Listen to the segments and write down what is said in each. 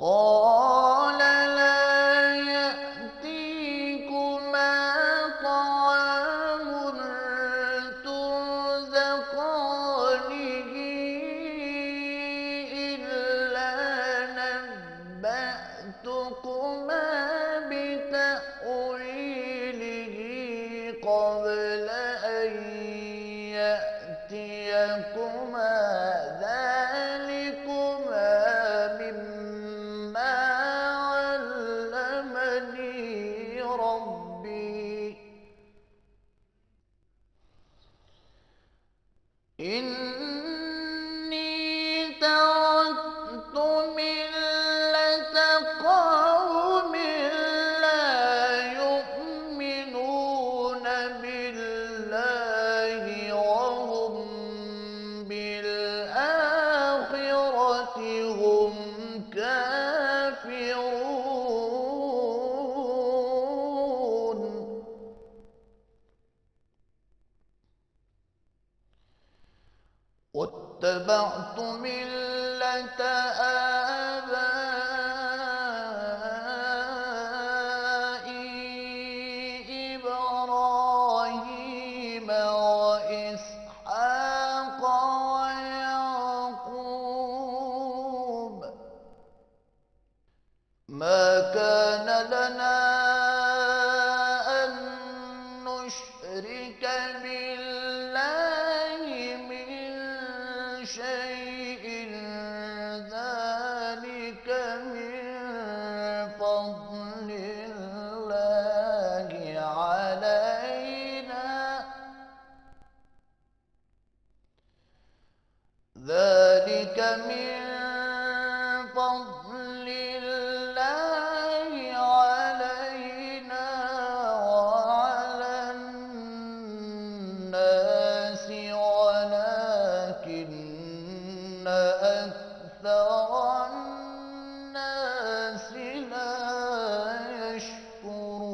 قال لا يأتيكما طعام ترزقانه إلا نبأتكما بتأويله قبل أن يأتيكما ذلكما مما علمني ربي إني تركت ملة قوم لا يؤمنون بالله وهم بالآخرة هم كافرون واتبعت ملة آبائي إبراهيم وإسحاق ويعقوب ما كان لنا أن نشرك بالله من شيء ذلك من فضل الله علينا ذلك من فضل الله علينا وعلى الناس ولكن أكثر الناس لا يشكرون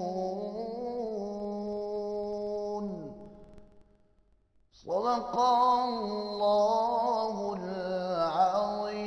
صدق الله العظيم।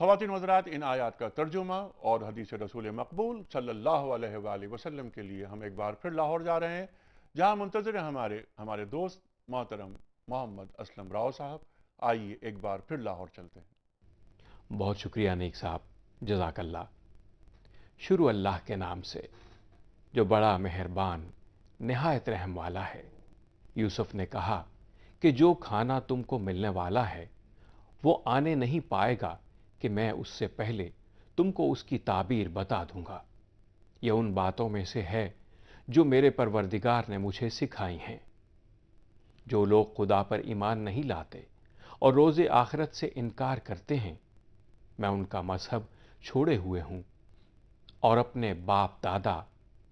خواتین و حضرات، ان آیات کا ترجمہ اور حدیث رسول مقبول صلی اللہ علیہ وآلہ وسلم کے لیے ہم ایک بار پھر لاہور جا رہے ہیں، جہاں منتظر ہیں ہمارے دوست محترم محمد اسلم راؤ صاحب۔ آئیے ایک بار پھر لاہور چلتے ہیں۔ بہت شکریہ نیک صاحب، جزاک اللہ۔ شروع اللہ کے نام سے جو بڑا مہربان نہایت رحم والا ہے۔ یوسف نے کہا کہ جو کھانا تم کو ملنے والا ہے وہ آنے نہیں پائے گا کہ میں اس سے پہلے تم کو اس کی تعبیر بتا دوں گا۔ یہ ان باتوں میں سے ہے جو میرے پروردگار نے مجھے سکھائی ہیں۔ جو لوگ خدا پر ایمان نہیں لاتے اور روز آخرت سے انکار کرتے ہیں، میں ان کا مذہب چھوڑے ہوئے ہوں اور اپنے باپ دادا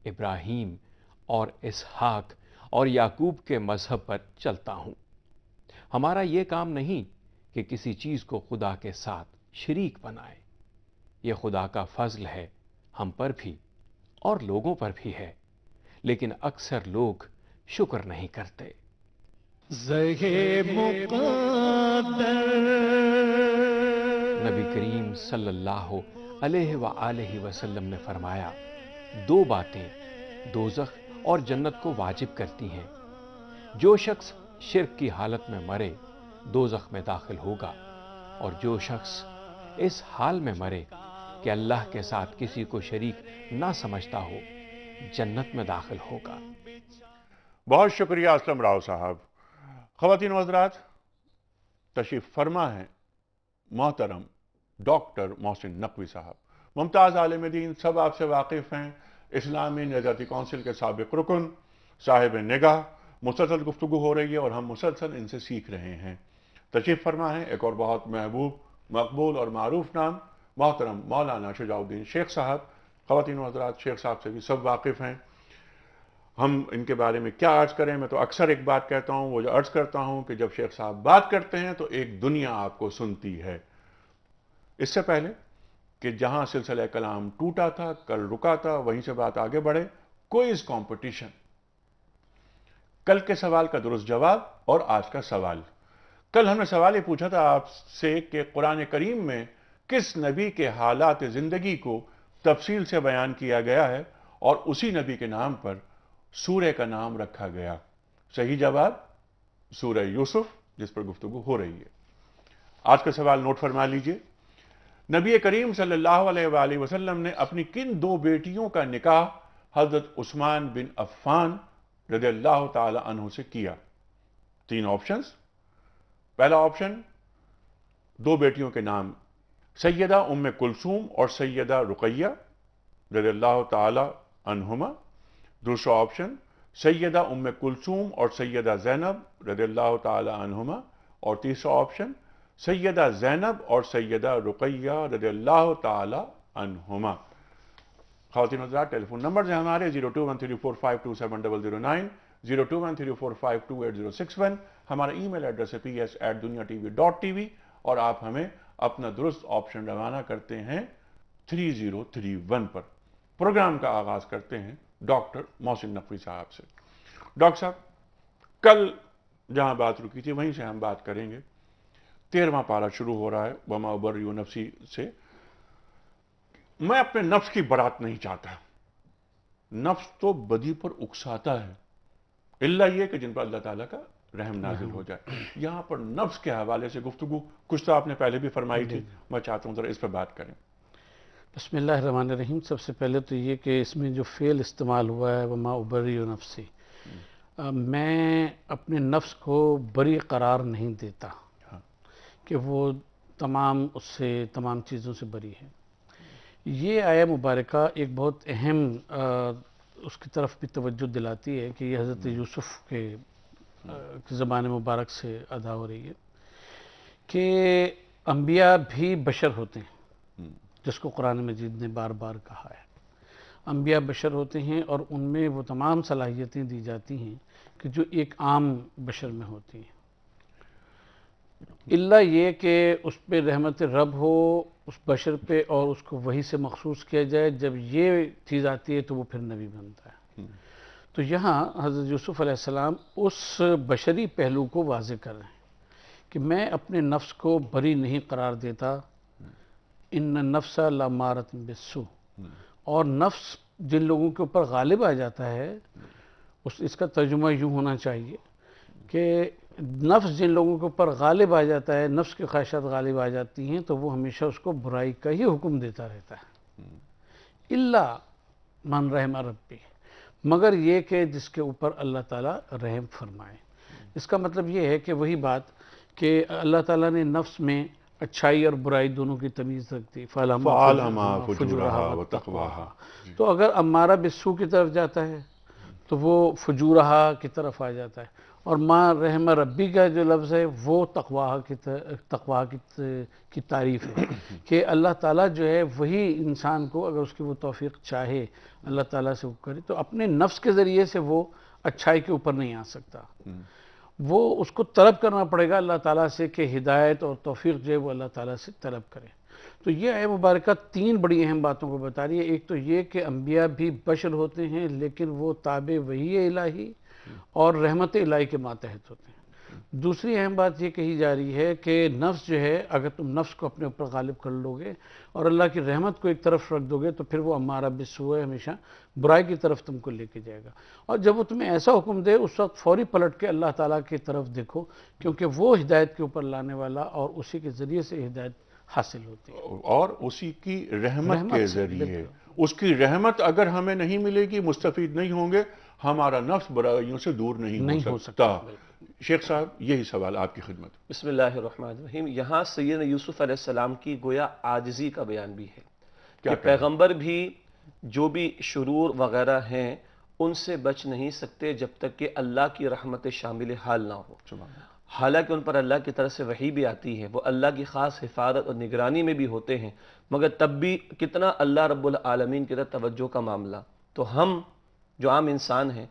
ابراہیم اور اسحاق اور یعقوب کے مذہب پر چلتا ہوں۔ ہمارا یہ کام نہیں کہ کسی چیز کو خدا کے ساتھ شریک بنائے۔ یہ خدا کا فضل ہے ہم پر بھی اور لوگوں پر بھی ہے، لیکن اکثر لوگ شکر نہیں کرتے۔ نبی کریم صلی اللہ علیہ وآلہ وسلم نے فرمایا، دو باتیں دوزخ اور جنت کو واجب کرتی ہیں۔ جو شخص شرک کی حالت میں مرے دوزخ میں داخل ہوگا، اور جو شخص اس حال میں مرے کہ اللہ کے ساتھ کسی کو شریک نہ سمجھتا ہو جنت میں داخل ہوگا۔ بہت شکریہ اسلم راؤ صاحب۔ خواتین و حضرات، تشریف فرما ہیں محترم ڈاکٹر محسن نقوی صاحب، ممتاز عالم دین، سب آپ سے واقف ہیں، اسلامی نظاتی کونسل کے سابق رکن، صاحب نگاہ۔ مسلسل گفتگو ہو رہی ہے اور ہم مسلسل ان سے سیکھ رہے ہیں۔ تشریف فرما ہیں ایک اور بہت محبوب، مقبول اور معروف نام، محترم مولانا شجاع الدین شیخ صاحب۔ خواتین و حضرات، شیخ صاحب سے بھی سب واقف ہیں۔ ہم ان کے بارے میں کیا عرض کریں؟ میں تو اکثر ایک بات کہتا ہوں، وہ جو عرض کرتا ہوں کہ جب شیخ صاحب بات کرتے ہیں تو ایک دنیا آپ کو سنتی ہے۔ اس سے پہلے کہ جہاں سلسلہ کلام ٹوٹا تھا، کل رکا تھا، وہیں سے بات آگے بڑھے، کوئز کمپٹیشن۔ کل کے سوال کا درست جواب اور آج کا سوال۔ کل ہم نے سوال یہ پوچھا تھا آپ سے کہ قرآن کریم میں کس نبی کے حالات زندگی کو تفصیل سے بیان کیا گیا ہے اور اسی نبی کے نام پر سورہ کا نام رکھا گیا؟ صحیح جواب سورہ یوسف، جس پر گفتگو ہو رہی ہے۔ آج کا سوال نوٹ فرما لیجئے۔ نبی کریم صلی اللہ علیہ وآلہ وسلم نے اپنی کن دو بیٹیوں کا نکاح حضرت عثمان بن عفان رضی اللہ تعالی عنہ سے کیا؟ تین آپشنز۔ پہلا آپشن، دو بیٹیوں کے نام سیدہ ام کلثوم اور سیدہ رقیہ رضی اللہ تعالی عنہما۔ دوسرا آپشن، سیدہ ام کلثوم اور سیدہ زینب رضی اللہ تعالی عنہما۔ اور تیسرا آپشن، سیدہ زینب اور سیدہ رقیہ رضی اللہ تعالی عنہما۔ خواتین و حضرات، ٹیلی فون نمبرز ہیں ہمارے 021345270009، 021345286061۔ ہمارا ای میل ایڈریس ہے ps@duniatv.tv، اور آپ ہمیں اپنا درست آپشن روانہ کرتے ہیں 3031 پر۔ پروگرام کا آغاز کرتے ہیں ڈاکٹر محسن نقوی صاحب سے۔ ڈاکٹر صاحب، کل جہاں بات رکی تھی وہیں سے ہم بات کریں گے۔ 13واں پارہ شروع ہو رہا ہے وما ابرئ نفسی سے۔ میں اپنے نفس کی برات نہیں چاہتا۔ نفس تو بدی پر اکساتا ہے، الا یہ کہ جن پر اللہ تعالیٰ کا رحم نازل ہو جائے۔ یہاں پر نفس کے حوالے سے گفتگو کچھ تو آپ نے پہلے بھی فرمائی تھی، میں چاہتا ہوں ذرا اس پہ بات کریں۔ بسم اللہ الرحمن الرحیم۔ سب سے پہلے تو یہ کہ اس میں جو فعل استعمال ہوا ہے وما ابرئ نفسی، میں اپنے نفس کو بری قرار نہیں دیتا کہ وہ تمام چیزوں سے بری ہے۔ یہ آیہ مبارکہ ایک بہت اہم اس کی طرف بھی توجہ دلاتی ہے کہ یہ حضرت یوسف کے زبان مبارک سے ادا ہو رہی ہے کہ انبیاء بھی بشر ہوتے ہیں، جس کو قرآن مجید نے بار بار کہا ہے۔ انبیاء بشر ہوتے ہیں اور ان میں وہ تمام صلاحیتیں دی جاتی ہیں کہ جو ایک عام بشر میں ہوتی ہیں، الا یہ کہ اس پہ رحمت رب ہو اس بشر پہ اور اس کو وہی سے مخصوص کیا جائے۔ جب یہ چیز آتی ہے تو وہ پھر نبی بنتا ہے۔ تو یہاں حضرت یوسف علیہ السلام اس بشری پہلو کو واضح کر رہے ہیں کہ میں اپنے نفس کو بری نہیں قرار دیتا، ان النفس لامارۃ بالسوء، اور نفس جن لوگوں کے اوپر غالب آ جاتا ہے، اس کا ترجمہ یوں ہونا چاہیے کہ نفس جن لوگوں کے اوپر غالب آ جاتا ہے، نفس کی خواہشات غالب آ جاتی ہیں، تو وہ ہمیشہ اس کو برائی کا ہی حکم دیتا رہتا ہے، الا من رحم ربی، مگر یہ کہ جس کے اوپر اللہ تعالیٰ رحم فرمائے۔ اس کا مطلب یہ ہے کہ وہی بات کہ اللہ تعالیٰ نے نفس میں اچھائی اور برائی دونوں کی تمیز رکھ دی، فَأَلْهَمَهَا فُجُورَهَا وَتَقْوَاهَا۔ تو اگر امارہ بالسوء کی طرف جاتا ہے تو وہ فجورہا کی طرف آ جاتا ہے، اور ما رحم ربی کا جو لفظ ہے وہ تقوا کی تعریف ہے کہ اللہ تعالیٰ جو ہے وہی انسان کو اگر اس کی وہ توفیق چاہے اللہ تعالیٰ سے وہ کرے، تو اپنے نفس کے ذریعے سے وہ اچھائی کے اوپر نہیں آ سکتا، وہ اس کو طلب کرنا پڑے گا اللہ تعالیٰ سے کہ ہدایت اور توفیق جو ہے وہ اللہ تعالیٰ سے طلب کرے۔ تو یہ آیت مبارکہ تین بڑی اہم باتوں کو بتا رہی ہے۔ ایک تو یہ کہ انبیاء بھی بشر ہوتے ہیں لیکن وہ تابع وحی الہی اور رحمت الہی کے ماتحت ہوتے ہیں۔ دوسری اہم بات یہ کہی جا رہی ہے کہ نفس جو ہے، اگر تم نفس کو اپنے اوپر غالب کر لو گے اور اللہ کی رحمت کو ایک طرف رکھ دو گے تو پھر وہ امارہ بالسوء ہمیشہ برائی کی طرف تم کو لے کے جائے گا، اور جب وہ تمہیں ایسا حکم دے اس وقت فوری پلٹ کے اللہ تعالیٰ کی طرف دیکھو، کیونکہ وہ ہدایت کے اوپر لانے والا اور اسی کے ذریعے سے ہدایت حاصل ہوتی ہے، اور اسی کی رحمت کے ذریعے۔ اس کی رحمت اگر ہمیں نہیں ملے گی، مستفید نہیں ہوں گے، ہمارا نفس برائیوں سے دور نہیں ہو سکتا۔ شیخ صاحب یہی سوال آپ کی خدمت۔ بسم اللہ الرحمن الرحیم۔ یہاں سیدنا یوسف علیہ السلام کی گویا عاجزی کا بیان بھی ہے کہ پیغمبر بھی جو بھی شرور وغیرہ ہیں ان سے بچ نہیں سکتے جب تک کہ اللہ کی رحمت شامل حال نہ ہو، حالانکہ ان پر اللہ کی طرف سے وحی بھی آتی ہے، وہ اللہ کی خاص حفاظت اور نگرانی میں بھی ہوتے ہیں، مگر تب بھی کتنا اللہ رب العالمین کی طرف توجہ کا معاملہ۔ تو ہم جو عام انسان ہیں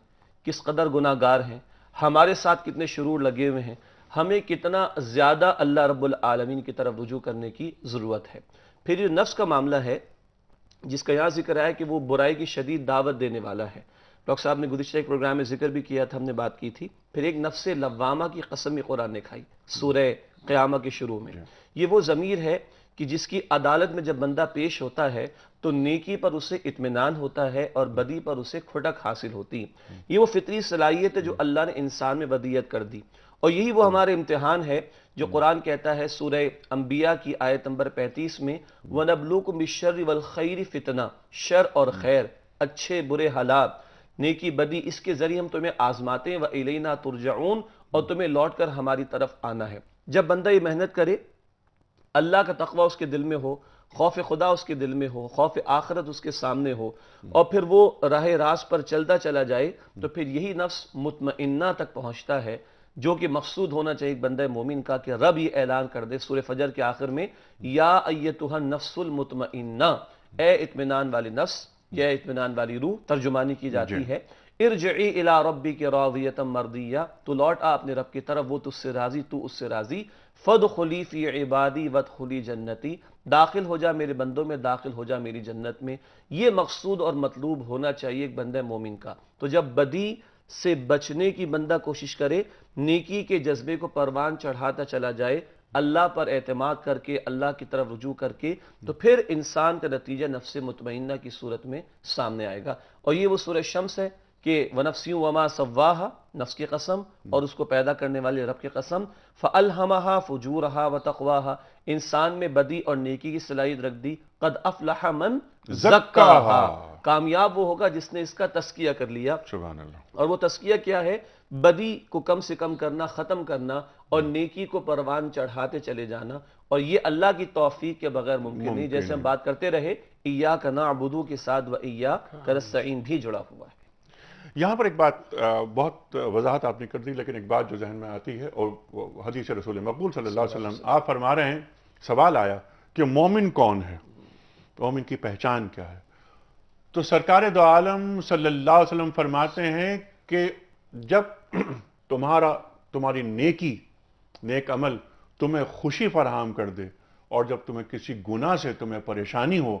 کس قدر گناہ گار ہیں، ہمارے ساتھ کتنے شرور لگے ہوئے ہیں، ہمیں کتنا زیادہ اللہ رب العالمین کی طرف رجوع کرنے کی ضرورت ہے۔ پھر یہ نفس کا معاملہ ہے جس کا یہاں ذکر ہے کہ وہ برائی کی شدید دعوت دینے والا ہے۔ ڈاکٹر صاحب نے گزشتہ ایک پروگرام میں ذکر بھی کیا تھا، ہم نے بات کی تھی۔ پھر ایک نفس لوامہ کی قسم قرآن نے کھائی سورہ قیامہ کے شروع میں۔ یہ وہ ضمیر ہے کہ جس کی عدالت میں جب بندہ پیش ہوتا ہے تو نیکی پر اسے اطمینان ہوتا ہے اور بدی پر اسے کھٹک حاصل ہوتی۔ یہ وہ فطری صلاحیت ہے جو اللہ نے انسان میں بدیت کر دی، اور یہی وہ ہمارے امتحان ہے جو قرآن کہتا ہے سورہ انبیاء کی آیت نمبر 35 میں وَنَبْلُوكُمْ بِالشَّرِّ وَالْخَيْرِ فِتْنَةً، شر اور خیر، اچھے برے حالات، نیکی بدی، اس کے ذریعے ہم تمہیں آزماتے ہیں وَإِلَيْنَا تُرْجَعُونَ، اور تمہیں لوٹ کر ہماری طرف آنا ہے۔ جب بندہ یہ محنت کرے، اللہ کا تقوی اس کے دل میں ہو، خوف خدا اس کے دل میں ہو، خوف آخرت اس کے سامنے ہو، اور پھر وہ راہ راست پر چلتا چلا جائے، تو پھر یہی نفس مطمئنہ تک پہنچتا ہے، جو کہ مقصود ہونا چاہیے ایک بندہ مومن کا، کہ رب یہ اعلان کر دے سورہ فجر کے آخر میں یا ایتھا النفس المطمئنہ، اے اطمینان والی نفس یا اطمینان والی روح، ترجمانی کی جاتی ہے، ارجعی الی ربک راضیۃ مرضیہ، تو لوٹ آ اپنے رب کی طرف، وہ تجھ سے راضی تو اس سے راضی، فادخلی فی عبادی وادخلی جنتی، داخل ہو جا میرے بندوں میں، داخل ہو جا میری جنت میں۔ یہ مقصود اور مطلوب ہونا چاہیے ایک بندہ مومن کا۔ تو جب بدی سے بچنے کی بندہ کوشش کرے، نیکی کے جذبے کو پروان چڑھاتا چلا جائے، اللہ پر اعتماد کر کے، اللہ کی طرف رجوع کر کے، تو پھر انسان کا نتیجہ نفس مطمئنہ کی صورت میں سامنے آئے گا۔ اور یہ وہ سورہ شمس ہے کہ وَنَفْسٍ وَمَا سَوَّاهَا، نفس کی قسم اور اس کو پیدا کرنے والے رب کی قسم، فَأَلْهَمَهَا فُجُورَهَا وَتَقْوَاهَا، انسان میں بدی اور نیکی کی صلاحیت رکھ دی۔ قَدْ أَفْلَحَ مَنْ زَكَّاهَا، کامیاب وہ ہوگا جس نے اس کا تزکیہ کر لیا۔ سبحان اللہ۔ اور وہ تزکیہ کیا ہے؟ بدی کو کم سے کم کرنا، ختم کرنا، اور نیکی کو پروان چڑھاتے چلے جانا، اور یہ اللہ کی توفیق کے بغیر ممکن نہیں۔ جیسے ہم بات کرتے رہے ایاک نعبد کے ساتھ وایاک نستعین بھی جڑا ہوا ہے۔ یہاں پر ایک بات بہت وضاحت آپ نے کر دی، لیکن ایک بات جو ذہن میں آتی ہے، اور وہ حدیث رسول مقبول صلی اللہ علیہ وسلم آپ فرما رہے ہیں، سوال آیا کہ مومن کون ہے، مومن کی پہچان کیا ہے؟ تو سرکار دو عالم صلی اللہ علیہ وسلم فرماتے ہیں کہ جب تمہاری نیکی، نیک عمل تمہیں خوشی فراہم کر دے، اور جب تمہیں کسی گناہ سے تمہیں پریشانی ہو،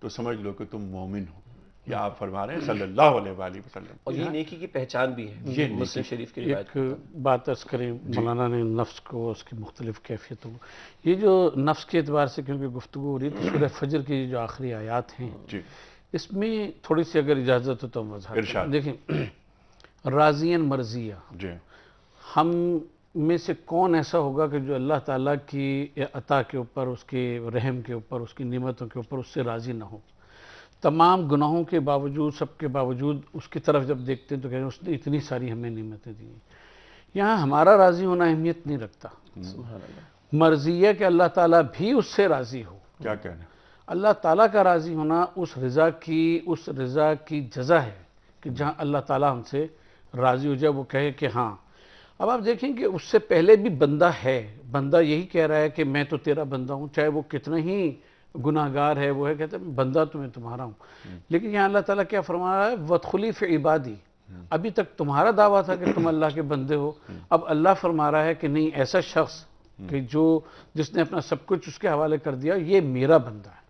تو سمجھ لو کہ تم مومن ہو۔ یہ آپ فرما رہے ہیں صلی اللہ علیہ وآلہ وسلم. اور یہ نیکی کی پہچان بھی ہے یہ مسلم شریف کی روایت. ایک بات عرض کریں مولانا نے نفس کو اس کی مختلف کیفیتوں کو، یہ جو نفس کے اعتبار سے کیونکہ گفتگو ہو رہی ہے، سورہ فجر کی جو آخری آیات ہیں جی اس میں تھوڑی سی اگر اجازت ہو تو ہم وضاحت ارشاد. کریں. دیکھیں راضین مرضیہ، جی ہم میں سے کون ایسا ہوگا کہ جو اللہ تعالیٰ کی عطا کے اوپر، اس کے رحم کے اوپر، اس کی نعمتوں کے اوپر اس سے راضی نہ ہو؟ تمام گناہوں کے باوجود، سب کے باوجود اس کی طرف جب دیکھتے ہیں تو کہتے ہیں اس نے اتنی ساری ہمیں نعمتیں دی ہیں. یہاں ہمارا راضی ہونا اہمیت نہیں رکھتا، سبحان اللہ. مرضی ہے کہ اللہ تعالیٰ بھی اس سے راضی ہو. کیا کہنا. اللہ تعالیٰ کا راضی ہونا اس رضا کی جزا ہے کہ جہاں اللہ تعالیٰ ہم سے راضی ہو جائے، وہ کہے کہ ہاں. اب آپ دیکھیں کہ اس سے پہلے بھی بندہ ہے، بندہ یہی کہہ رہا ہے کہ میں تو تیرا بندہ ہوں، چاہے وہ کتنا ہی گناہ گار ہے، وہ ہے کہتا ہے بندہ تو میں تمہارا ہوں. لیکن یہاں اللہ تعالیٰ کیا فرما رہا ہے؟ وَادْخُلِي فِي عِبَادِي. ابھی تک تمہارا دعویٰ تھا کہ تم اللہ کے بندے ہو، اب اللہ فرما رہا ہے کہ نہیں، ایسا شخص کہ جس نے اپنا سب کچھ اس کے حوالے کر دیا، یہ میرا بندہ ہے.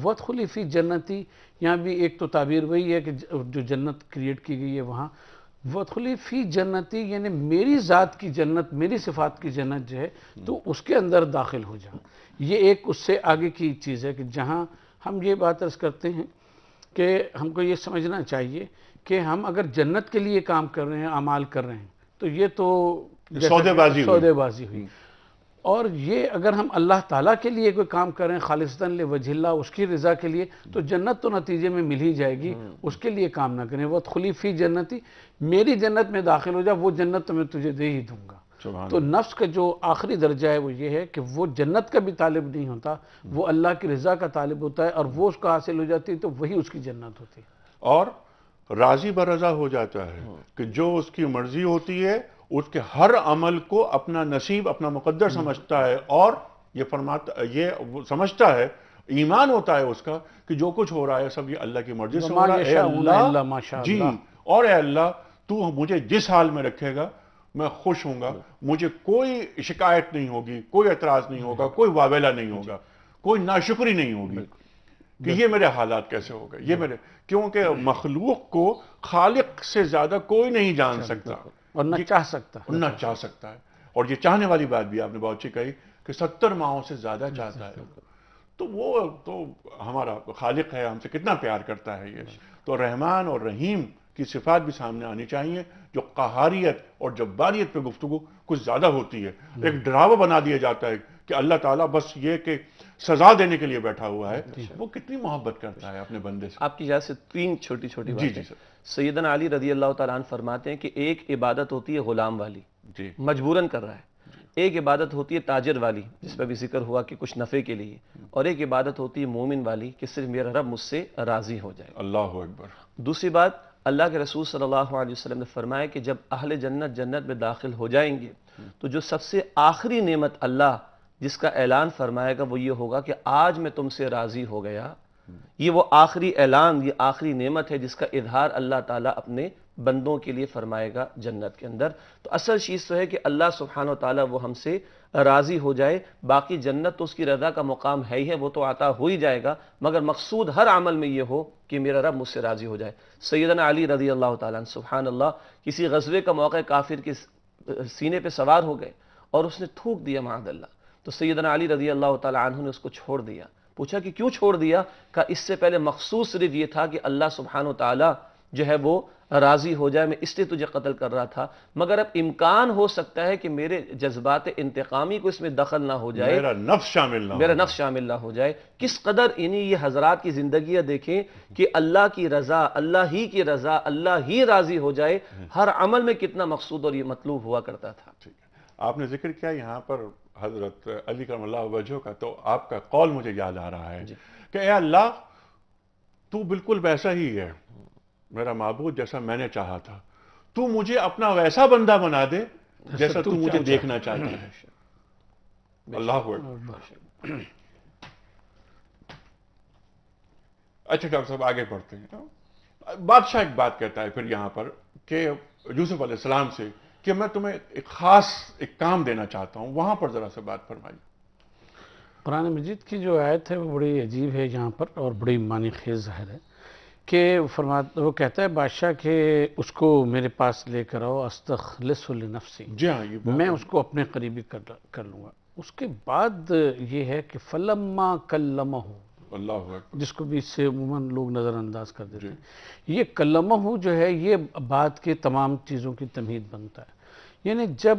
وَادْخُلِي فِي جنتی، یہاں بھی ایک تو تعبیر وہی ہے کہ جو جنت کریٹ کی گئی ہے وہاں. وَادْخُلِي فِي جنتی یعنی میری ذات کی جنت، میری صفات کی جنت جو ہے تو اس کے اندر داخل ہو جا. یہ ایک اس سے آگے کی چیز ہے کہ جہاں ہم یہ بات عرض کرتے ہیں کہ ہم کو یہ سمجھنا چاہیے کہ ہم اگر جنت کے لیے کام کر رہے ہیں، اعمال کر رہے ہیں، تو یہ تو سودے بازی ہوئی. اور یہ اگر ہم اللہ تعالیٰ کے لیے کوئی کام کر رہے ہیں خالصتاً لوجہ اللہ، اس کی رضا کے لیے، تو جنت تو نتیجے میں مل ہی جائے گی. اس کے لیے کام نہ کریں. وَادْخُلِي فِي جنتی، میری جنت میں داخل ہو جا، وہ جنت تو میں تجھے دے ہی دوں گا. تو نفس کا جو آخری درجہ ہے وہ یہ ہے کہ وہ جنت کا بھی طالب نہیں ہوتا، وہ اللہ کی رضا کا طالب ہوتا ہے، اور وہ اس کا حاصل ہو جاتی ہے تو وہی اس کی جنت ہوتی ہے. اور راضی برضا ہو جاتا ہے کہ جو اس کی مرضی ہوتی ہے اس کے ہر عمل کو اپنا نصیب، اپنا مقدر سمجھتا ہے. اور یہ وہ سمجھتا ہے، ایمان ہوتا ہے اس کا کہ جو کچھ ہو رہا ہے سب یہ اللہ کی مرضی سے ہو رہا ہے. اے اللہ، جی، اور اے اللہ تو مجھے جس حال میں رکھے گا میں خوش ہوں گا، مجھے کوئی شکایت نہیں ہوگی، کوئی اعتراض نہیں ہوگا، کوئی واویلا نہیں ہوگا، کوئی ناشکری نہیں ہوگی کہ یہ میرے حالات کیسے ہو گئے. یہ میرے، کیونکہ مخلوق کو خالق سے زیادہ کوئی نہیں جان سکتا اور نہ چاہ سکتا ہے. اور یہ چاہنے والی بات بھی آپ نے بہت اچھی کہی کہ 70 ماہوں سے زیادہ چاہتا ہے. تو وہ تو ہمارا خالق ہے، ہم سے کتنا پیار کرتا ہے. یہ تو رحمان اور رحیم کی صفات بھی سامنے آنی چاہیے، جو قہاریت اور جباریت پہ گفتگو کچھ زیادہ ہوتی ہے. ایک ڈراوا بنا دیا جاتا ہے کہ اللہ تعالیٰ بس یہ کہ سزا دینے کے لیے بیٹھا ہوا ہے. وہ کتنی محبت کرتا ہے اپنے بندے سے. آپ کی اجازت سے 3 چھوٹی باتیں. جی سر. سیدنا علی رضی اللہ تعالیٰ عنہ فرماتے ہیں کہ ایک عبادت ہوتی ہے غلام والی، جی، مجبوراً کر رہا ہے. ایک عبادت ہوتی ہے تاجر والی، جس پہ بھی ذکر ہوا کہ کچھ نفع کے لیے. اور ایک عبادت ہوتی ہے مومن والی کہ صرف میرا رب مجھ سے راضی ہو جائے. اللہ اکبر. دوسری بات، اللہ کے رسول صلی اللہ علیہ وسلم نے فرمایا کہ جب اہل جنت میں داخل ہو جائیں گے تو جو سب سے آخری نعمت اللہ جس کا اعلان فرمائے گا وہ یہ ہوگا کہ آج میں تم سے راضی ہو گیا. یہ وہ آخری اعلان، یہ آخری نعمت ہے جس کا اظہار اللہ تعالیٰ اپنے بندوں کے لیے فرمائے گا جنت کے اندر. تو اصل چیز تو ہے کہ اللہ سبحانہ و تعالیٰ وہ ہم سے راضی ہو جائے. باقی جنت تو اس کی رضا کا مقام ہے ہی ہے، وہ تو عطا ہو ہی جائے گا، مگر مقصود ہر عمل میں یہ ہو کہ میرا رب مجھ سے راضی ہو جائے. سیدنا علی رضی اللہ تعالیٰ عنہ سبحان اللہ کسی غزوے کا موقع کافر کے سینے پہ سوار ہو گئے اور اس نے تھوک دیا معاذ اللہ. تو سیدنا علی رضی اللہ تعالیٰ عنہ نے اس کو چھوڑ دیا. پوچھا کہ کیوں چھوڑ دیا؟ کہا اس سے پہلے مخصوص صرف یہ تھا کہ اللہ سبحانہ و تعالیٰ جو ہے وہ راضی ہو جائے، میں اس لیے تجھے قتل کر رہا تھا. مگر اب امکان ہو سکتا ہے کہ میرے جذبات انتقامی کو اس میں دخل نہ ہو جائے، میرا نفس شامل نہ ہو جائے. کس قدر یہ حضرات کی زندگیاں دیکھیں کہ اللہ کی رضا، اللہ ہی کی رضا، اللہ ہی راضی ہو جائے، ہر عمل میں کتنا مقصود اور یہ مطلوب ہوا کرتا تھا. آپ نے ذکر کیا یہاں پر حضرت علی کرم اللہ وجہہ کا، تو آپ کا قول مجھے یاد آ رہا ہے کہ اے اللہ تو بالکل ویسا ہی ہے میرا معبود جیسا میں نے چاہا تھا، تو مجھے اپنا ویسا بندہ بنا دے جیسا تو مجھے دیکھنا چاہتا ہے. اللہ اکبر. اچھا ڈاکٹر صاحب آگے بڑھتے ہیں. بادشاہ ایک بات کہتا ہے پھر یہاں پر کہ یوسف علیہ السلام سے کہ میں تمہیں ایک خاص کام دینا چاہتا ہوں. وہاں پر ذرا سے بات فرمائیے. قرآن مجید کی جو آیت ہے وہ بڑی عجیب ہے یہاں پر اور بڑی معنی خیز ظاہر ہے. کہ وہ کہتا ہے بادشاہ کہ اس کو میرے پاس لے کر آؤ، استخلص لنفسی، جی ہاں، یہ میں اس کو اپنے قریبی کر لوں گا۔ اس کے بعد یہ ہے کہ فلما کلمہ، اللہ اکبر، جس کو بھی اس سے عموماً لوگ نظر انداز کر دیتے ہیں، یہ کلمہ جو ہے یہ بات کے تمام چیزوں کی تمہید بنتا ہے۔ یعنی جب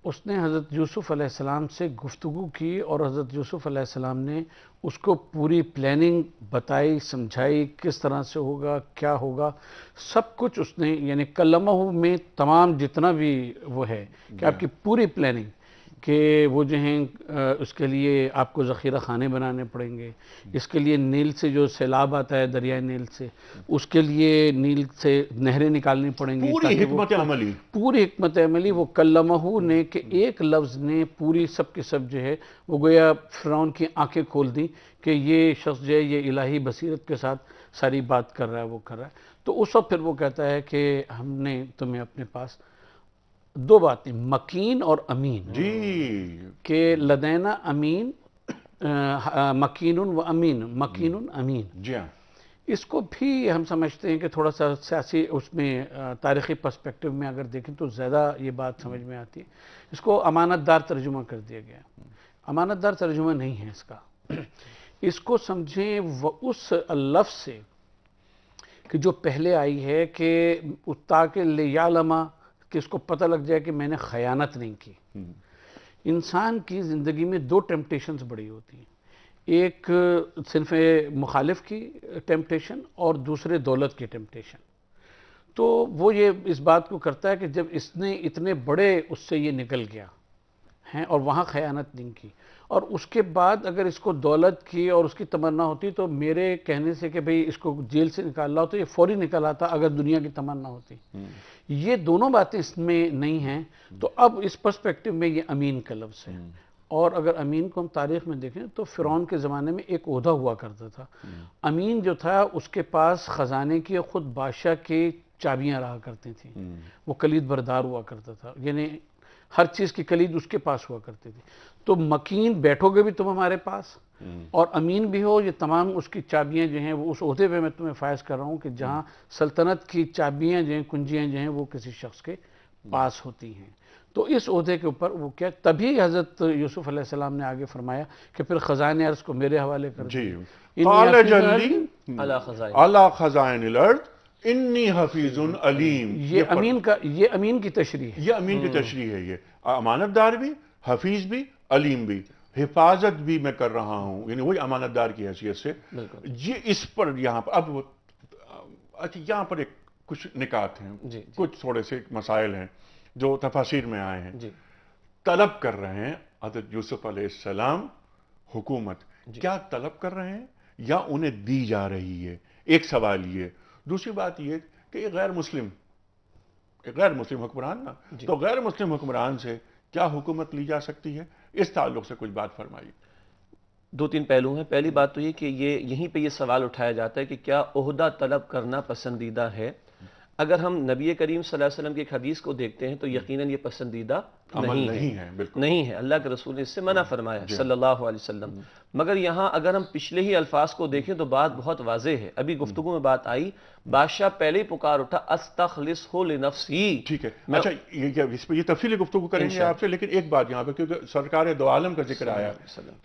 اس نے حضرت یوسف علیہ السلام سے گفتگو کی اور حضرت یوسف علیہ السلام نے اس کو پوری پلاننگ بتائی، سمجھائی، کس طرح سے ہوگا، کیا ہوگا، سب کچھ اس نے، یعنی کلمہ میں تمام جتنا بھی وہ ہے کہ آپ کی پوری پلاننگ، کہ وہ جو ہیں اس کے لیے آپ کو ذخیرہ خانے بنانے پڑیں گے، اس کے لیے نیل سے جو سیلاب آتا ہے دریائے نیل سے، اس کے لیے نیل سے نہریں نکالنی پڑیں گی، پوری تاکہ وہ حکمت عملی، پوری حکمت عملی وہ کلمہ نے، کہ ایک لفظ نے پوری سب کے سب جو ہے وہ گویا فرعون کی آنکھیں کھول دیں کہ یہ شخص جو ہے یہ الہی بصیرت کے ساتھ ساری بات کر رہا ہے، وہ کر رہا ہے۔ تو اس وقت پھر وہ کہتا ہے کہ ہم نے تمہیں اپنے پاس دو باتیں، مکین اور امین، جی کہ لدینا امین، مکین و امین، مکین امین، جی ہاں، اس کو بھی ہم سمجھتے ہیں کہ تھوڑا سا سیاسی اس میں تاریخی پرسپیکٹو میں اگر دیکھیں تو زیادہ یہ بات سمجھ میں آتی ہے۔ اس کو امانت دار ترجمہ کر دیا گیا، امانت دار ترجمہ نہیں ہے اس کا۔ اس کو سمجھیں اس لفظ سے کہ جو پہلے آئی ہے کہ تاکہ لیعلما، کہ اس کو پتہ لگ جائے کہ میں نے خیانت نہیں کی۔ انسان کی زندگی میں دو ٹیمپٹیشنز بڑی ہوتی ہیں، ایک صنف مخالف کی ٹیمپٹیشن اور دوسرے دولت کی ٹیمپٹیشن۔ تو وہ یہ اس بات کو کرتا ہے کہ جب اس نے اتنے بڑے اس سے یہ نکل گیا ہیں اور وہاں خیانت نہیں کی، اور اس کے بعد اگر اس کو دولت کی اور اس کی تمنا ہوتی تو میرے کہنے سے کہ بھئی اس کو جیل سے نکالنا ہو تو یہ فوری نکل آتا اگر دنیا کی تمنا ہوتی۔ یہ دونوں باتیں اس میں نہیں ہیں، تو اب اس پرسپیکٹو میں یہ امین کا لفظ ہے۔ اور اگر امین کو ہم تاریخ میں دیکھیں تو فرعون کے زمانے میں ایک عہدہ ہوا کرتا تھا، امین جو تھا اس کے پاس خزانے کی خود بادشاہ کی چابیاں رہا کرتی تھیں، وہ کلید بردار ہوا کرتا تھا، یعنی ہر چیز کی کلید اس کے پاس ہوا کرتی تھی۔ تو مکین بیٹھو گے بھی تم ہمارے پاس اور امین بھی ہو، یہ تمام اس کی چابیاں جو ہیں وہ اس عہدے پہ میں تمہیں فائز کر رہا ہوں کہ جہاں سلطنت کی چابیاں جو ہیں، کنجیاں جو ہیں وہ کسی شخص کے پاس ہوتی ہیں۔ تو اس عہدے کے اوپر وہ کیا، تبھی حضرت یوسف علیہ السلام نے آگے فرمایا کہ پھر خزانۂ ارض کو میرے حوالے کر جی، دیں۔ قال جلی علی خزائن، علی خزائن الارض انی حفیظ علیم۔ یہ امین کی تشریح ہے، یہ امین کی تشریح ہے، یہ امانت دار بھی، حفیظ بھی، علیم بھی، حفاظت بھی میں کر رہا ہوں، یعنی وہی امانت دار کی حیثیت سے۔ یہ اس پر یہاں پر اب اچھا یہاں پر ایک کچھ نکات ہیں، کچھ تھوڑے سے مسائل ہیں جو تفاسیر میں آئے ہیں۔ طلب کر رہے ہیں حضرت یوسف علیہ السلام حکومت، کیا طلب کر رہے ہیں یا انہیں دی جا رہی ہے؟ ایک سوال یہ۔ دوسری بات یہ کہ یہ غیر مسلم حکمران نا، تو غیر مسلم حکمران سے کیا حکومت لی جا سکتی ہے؟ اس تعلق سے کچھ بات فرمائیے۔ دو تین پہلو ہیں۔ پہلی بات تو یہ کہ یہیں پہ یہ سوال اٹھایا جاتا ہے کہ کیا عہدہ طلب کرنا پسندیدہ ہے؟ اگر ہم نبی کریم صلی اللہ علیہ وسلم کی ایک حدیث کو دیکھتے ہیں تو یقیناً یہ پسندیدہ نہیں ہے، بالکل نہیں ہے، اللہ کے رسول نے اس سے منع فرمایا صلی اللہ علیہ وسلم۔ مگر یہاں اگر ہم پچھلے ہی الفاظ کو دیکھیں تو بات بہت واضح ہے۔ ابھی گفتگو میں بات آئی، بادشاہ پہلے ہی پکار اٹھا استخلصہ لنفسی۔ ٹھیک ہے، اچھا اس پہ یہ تفصیلی گفتگو کریں گے آپ سے، لیکن ایک بات یہاں پہ کیونکہ سرکار دو عالم کا ذکر آیا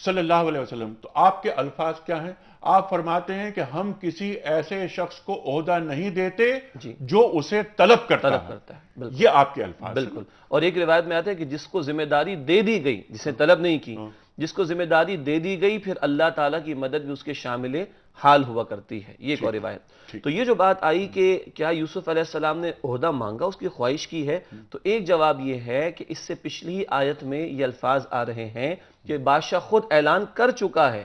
صلی اللہ علیہ وسلم، تو آپ کے الفاظ کیا ہیں؟ آپ فرماتے ہیں کہ ہم کسی ایسے شخص کو عہدہ نہیں دیتے جو اسے طلب کرتا ہے، یہ آپ کے الفاظ۔ بالکل، اور ایک روایت میں آتا ہے کہ جس کو ذمہ داری دے دی گئی، جس نے طلب نہیں کی، جس کو ذمہ داری دے دی گئی پھر اللہ تعالیٰ کی مدد بھی اس کے شامل حال ہوا کرتی ہے، یہ ایک اور روایت۔ تو یہ جو بات آئی کہ کیا یوسف علیہ السلام نے عہدہ مانگا، اس کی خواہش کی ہے، تو ایک جواب یہ ہے کہ اس سے پچھلی آیت میں یہ الفاظ آ رہے ہیں کہ بادشاہ خود اعلان کر چکا ہے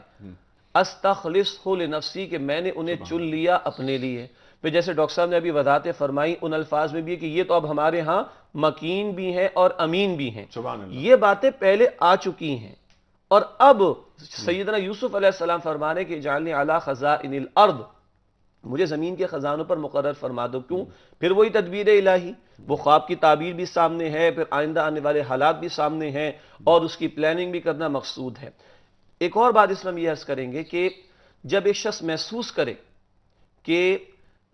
استخلصہ لنفسی، کہ میں نے انہیں چن لیا اپنے لیے۔ پھر جیسے ڈاکٹر صاحب نے ابھی وضاحتیں فرمائی ان الفاظ میں بھی کہ یہ تو اب ہمارے ہاں مکین بھی ہیں اور امین بھی ہیں، یہ باتیں پہلے آ چکی ہیں، اور اب سیدنا یوسف علیہ السلام فرمانے کہ اجعلنی علی خزائن الارض، مجھے زمین کے خزانوں پر مقرر فرما دو۔ کیوں؟ پھر وہی تدبیر الہی، وہ خواب کی تعبیر بھی سامنے ہے، پھر آئندہ آنے والے حالات بھی سامنے ہیں، اور اس کی پلاننگ بھی کرنا مقصود ہے۔ ایک اور بات اس میں ہم یہ عرض کریں گے کہ جب ایک شخص محسوس کرے کہ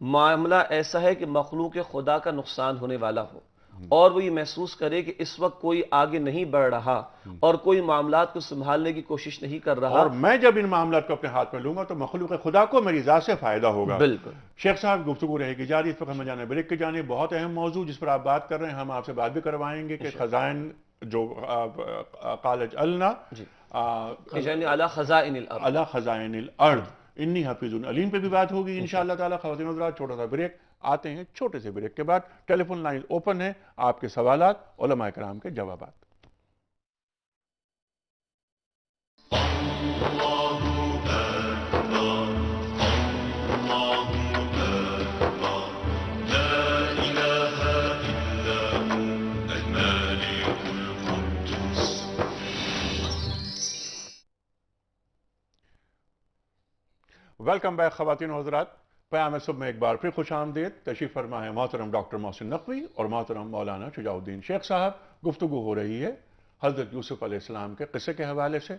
معاملہ ایسا ہے کہ مخلوق خدا کا نقصان ہونے والا ہو اور وہ یہ محسوس کرے کہ اس وقت کوئی آگے نہیں بڑھ رہا اور کوئی معاملات کو سنبھالنے کی کوشش نہیں کر رہا، اور میں جب ان معاملات کو اپنے ہاتھ میں لوں گا تو مخلوق خدا کو میری ذات سے فائدہ ہوگا. بالکل. شیخ صاحب گفتگو رہے گی جاری. اس وقت ہمیں جانا ہے بریک کی جانب. بہت اہم موضوع جس پر آپ بات کر رہے ہیں، ہم آپ سے بات بھی کروائیں گے کہ خزائن جو قالج النا یعنی علی خزائن الارض، علی خزائن الارض انی حفیظ علیم پہ بھی بات ہوگی انشاءاللہ تعالی. خواتین و حضرات چھوٹا سا بریک، آتے ہیں چھوٹے سے بریک کے بعد. ٹیلی فون لائن اوپن ہے، آپ کے سوالات، علماء کرام کے جوابات. ویلکم بیک خواتین و حضرات. پیام صبح میں ایک بار پھر خوش آمدید. تشریف فرما ہے محترم ڈاکٹر محسن نقوی اور محترم مولانا شجاع الدین شیخ صاحب. گفتگو ہو رہی ہے حضرت یوسف علیہ السلام کے قصے کے حوالے سے.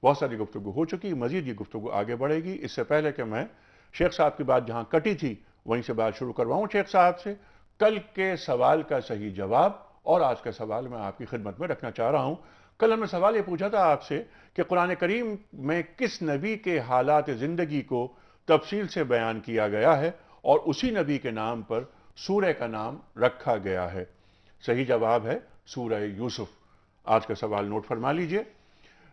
بہت ساری گفتگو ہو چکی، مزید یہ گفتگو آگے بڑھے گی. اس سے پہلے کہ میں شیخ صاحب کی بات جہاں کٹی تھی وہیں سے بات شروع کرواؤں شیخ صاحب سے، کل کے سوال کا صحیح جواب اور آج کا سوال میں آپ کی خدمت میں رکھنا چاہ رہا ہوں. کل ہم نے سوال یہ پوچھا تھا آپ سے کہ قرآن کریم میں کس نبی کے حالات زندگی کو تفصیل سے بیان کیا گیا ہے اور اسی نبی کے نام پر سورہ کا نام رکھا گیا ہے. صحیح جواب ہے سورہ یوسف. آج کا سوال نوٹ فرما لیجئے.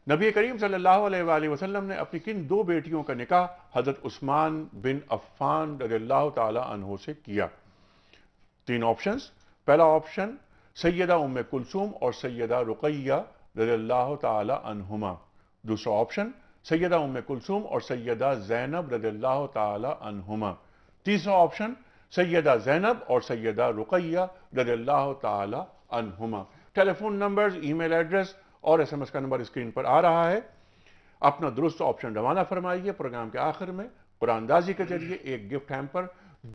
نبی کریم صلی اللہ علیہ وآلہ وسلم نے اپنی کن دو بیٹیوں کا نکاح حضرت عثمان بن عفان رضی اللہ تعالی عنہ سے کیا؟ تین آپشنز. پہلا آپشن سیدہ ام کلثوم اور سیدہ رقیہ رضی اللہ تعالی عنہما. دوسرا آپشن سیدہ ام کلثوم اور سیدہ زینب رضی اللہ تعالی عنہما. تیسرا آپشن سیدہ زینب اور سیدہ رقیہ رضی اللہ تعالی عنہما. ٹیلی فون نمبرز، ای میل ایڈریس اور ایس ایم ایس کا نمبر اسکرین پر آ رہا ہے. اپنا درست آپشن روانہ فرمائیے. پروگرام کے آخر میں قرآن دازی کے ذریعے ایک گفٹ ہیمپر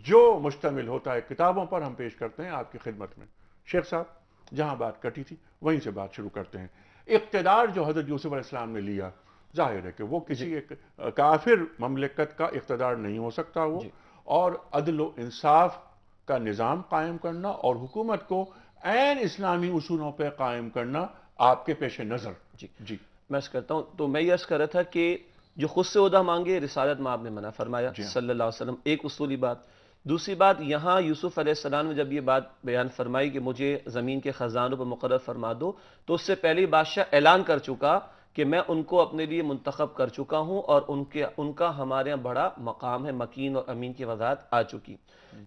جو مشتمل ہوتا ہے کتابوں پر ہم پیش کرتے ہیں آپ کی خدمت میں. شیخ صاحب جہاں بات کٹی تھی وہیں سے بات شروع کرتے ہیں. اقتدار جو حضرت یوسف علیہ السلام نے لیا، ظاہر ہے کہ وہ کسی ایک کافر مملکت کا اقتدار نہیں ہو سکتا وہ، اور عدل و انصاف کا نظام قائم کرنا اور حکومت کو عین اسلامی اصولوں پہ قائم کرنا آپ کے پیش نظر. جی میں عرض کرتا ہوں. تو میں یہ عرض کر رہا تھا کہ جو خود سے عہدہ مانگے رسالت میں آپ نے منع فرمایا صلی اللہ علیہ وسلم، ایک اصولی بات. دوسری بات، یہاں یوسف علیہ السلام نے جب یہ بات بیان فرمائی کہ مجھے زمین کے خزانوں پر مقرر فرما دو، تو اس سے پہلے بادشاہ اعلان کر چکا کہ میں ان کو اپنے لیے منتخب کر چکا ہوں اور ان کا ہمارے یہاں بڑا مقام ہے. مکین اور امین کی وضاحت آ چکی.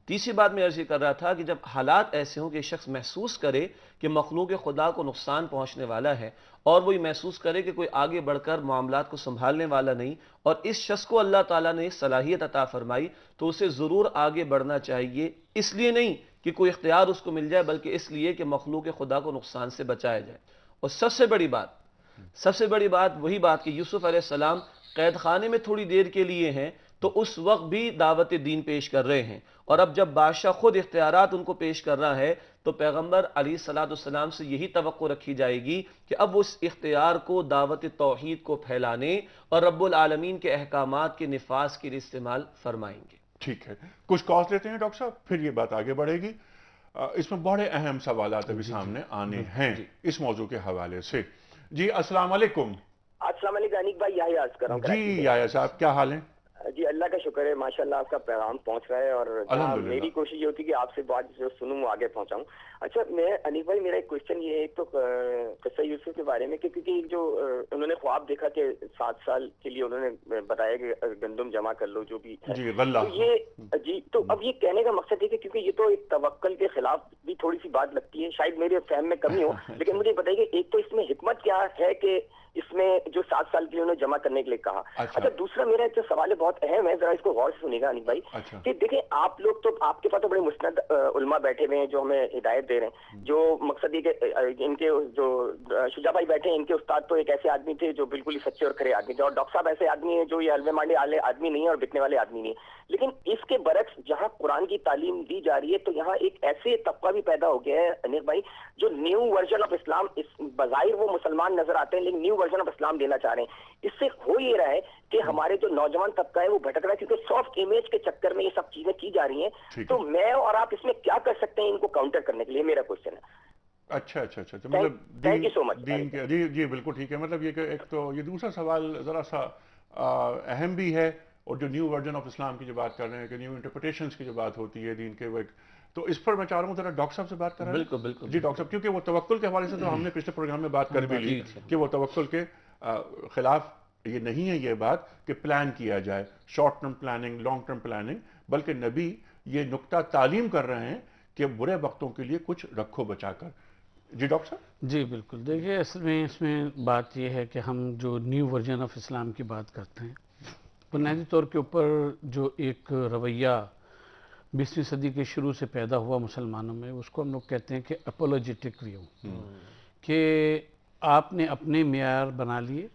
تیسری بات میں عرض یہ کر رہا تھا کہ جب حالات ایسے ہوں کہ شخص محسوس کرے کہ مخلوق خدا کو نقصان پہنچنے والا ہے اور وہ یہ محسوس کرے کہ کوئی آگے بڑھ کر معاملات کو سنبھالنے والا نہیں، اور اس شخص کو اللہ تعالیٰ نے صلاحیت عطا فرمائی، تو اسے ضرور آگے بڑھنا چاہیے. اس لیے نہیں کہ کوئی اختیار اس کو مل جائے، بلکہ اس لیے کہ مخلوق خدا کو نقصان سے بچایا جائے. اور سب سے بڑی بات وہی بات کہ یوسف علیہ السلام قید خانے میں تھوڑی دیر کے لیے ہیں تو اس وقت بھی دعوت دین پیش کر رہے ہیں، اور اب جب بادشاہ خود اختیارات ان کو پیش کر رہا ہے تو پیغمبر علیہ السلام سے یہی توقع رکھی جائے گی کہ اب وہ اس اختیار کو دعوت توحید کو پھیلانے اور رب العالمین کے احکامات کے نفاذ کے لیے استعمال فرمائیں گے. ٹھیک ہے، کچھ کالز لیتے ہیں ڈاکٹر صاحب، پھر یہ بات آگے بڑھے گی. اس میں بڑے اہم سوالات ابھی سامنے آنے ہیں اس موضوع کے حوالے سے. جی السلام علیکم. السلام علیکم انیک بھائی، یہی عرض کر رہا ہوں. جی یحییٰ صاحب کیا حال ہیں؟ جی اللہ کا شکر ہے، ماشاءاللہ آپ کا پیغام پہنچ رہا ہے اور میری کوشش یہ ہوتی ہے کہ آپ سے بات جو سنوں وہ آگے پہنچاؤں. اچھا میں انیک بھائی میرا ایک کوشچن یہ ہے، ایک تو قصہ یوسف کے بارے میں کہ کیونکہ جو انہوں نے خواب دیکھا کہ 7 سال کے لیے انہوں نے بتایا کہ گندم جمع کر لو جو بھی جی غلہ. جی تو اب یہ کہنے کا مقصد ہے کہ کیونکہ یہ تو ایک توکل کے خلاف بھی تھوڑی سی بات لگتی ہے، شاید میرے فہم میں کمی ہو، لیکن مجھے بتائیے کہ ایک تو اس میں حکمت کیا ہے کہ اس میں جو 7 سال کے لیے انہوں نے جمع کرنے کے لیے کہا. اچھا دوسرا میرا جو سوال ہے بہت اہم ہے، ذرا اس کو غور سے سنیے گا انیک بھائی. کہ دیکھیں آپ لوگ تو آپ کے پاس تو بڑے مستند علماء بیٹھے ہوئے ہیں جو ہمیں ہدایت دے رہے ہیں، جو مقصد یہ کہ ان کے جو شجاع بھائی بیٹھے ہیں ان کے استاد تو ایک ایسے آدمی تھے جو بالکل ہی سچے اور کھرے آدمی تھے، اور ڈاکٹر صاحب ایسے آدمی ہیں جو یہ حلوے مانڈے والے آدمی نہیں ہیں اور بکنے والے آدمی نہیں ہیں. لیکن اس کے برعکس جہاں قرآن کی تعلیم دی جا رہی ہے تو یہاں ایک ایسے طبقہ بھی پیدا ہو گیا ہے انیک بھائی جو نیو ورژن آف اسلام، بظاہر وہ مسلمان نظر آتے ہیں لیکن نیو ورژن آف اسلام دینا چاہ رہے ہیں. اس سے ہو یہ رہا ہے کہ ہمارے جو نوجوان طبقہ ہے وہ بھٹک رہا ہے کیونکہ سافٹ امیج کے چکر میں یہ سب چیزیں کی جا رہی ہیں. تو میں اور آپ اس میں کیا کر سکتے ہیں ان کو کاؤنٹر کرنے کے لیے, میرا کوشچن ہے. اچھا مطلب تھینک یو سو مچ. دین کے جی بالکل ٹھیک ہے. مطلب یہ کہ ایک تو یہ دوسرا سوال ذرا سا اہم بھی ہے, اور جو نیو ورژن آف اسلام کی جو بات کر رہے ہیں کہ نیو انٹرپریٹیشنز کی جو بات ہوتی ہے دین کے, وہ تو اس پر میں چاہ رہا ہوں ذرا ڈاکٹر صاحب سے بات کریں. بالکل جی ڈاکٹر صاحب, کیونکہ وہ توکل کے حوالے سے تو ہم نے پچھلے پروگرام میں بات کر بھی لی کہ وہ توکل کے خلاف یہ نہیں ہے یہ بات کہ پلان کیا جائے, short term planning, long term planning, بلکہ نبی یہ نقطہ تعلیم کر رہے ہیں کہ برے وقتوں کے لیے کچھ رکھو بچا کر. جی ڈاکٹر صاحب. جی بالکل. دیکھیے اصل میں اس میں بات یہ ہے کہ ہم جو نیو ورژن آف اسلام کی بات کرتے ہیں, بنیادی طور کے اوپر جو ایک رویہ 20ویں صدی کے شروع سے پیدا ہوا مسلمانوں میں, اس کو ہم لوگ کہتے ہیں کہ اپولوجیٹک ویو, کہ آپ نے اپنے معیار بنا لیے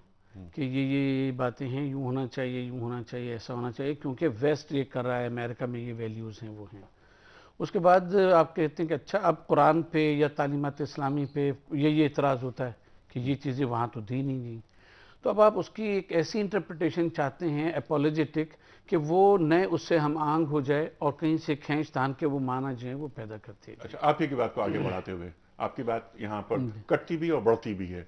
کہ یہ باتیں ہیں, یوں ہونا چاہیے, یوں ہونا چاہیے, ایسا ہونا چاہیے, کیونکہ ویسٹ یہ کر رہا ہے, امریکہ میں یہ ویلیوز ہیں, وہ ہیں. اس کے بعد آپ کہتے ہیں کہ اچھا اب قرآن پہ یا تعلیمات اسلامی پہ یہ اعتراض ہوتا ہے کہ یہ چیزیں وہاں تو دی نہیں گئیں, تو اب آپ اس کی ایک ایسی انٹرپریٹیشن چاہتے ہیں اپولوجیٹک کہ وہ نئے اس سے ہم آنگ ہو جائے اور کہیں سے کھینچ تان کے وہ معنی جو ہے وہ پیدا کرتے ہیں. اچھا, آپ ہی کی بات کو آگے بڑھاتے ہوئے, آپ کی بات یہاں پر کٹتی بھی اور بڑھتی بھی ہے.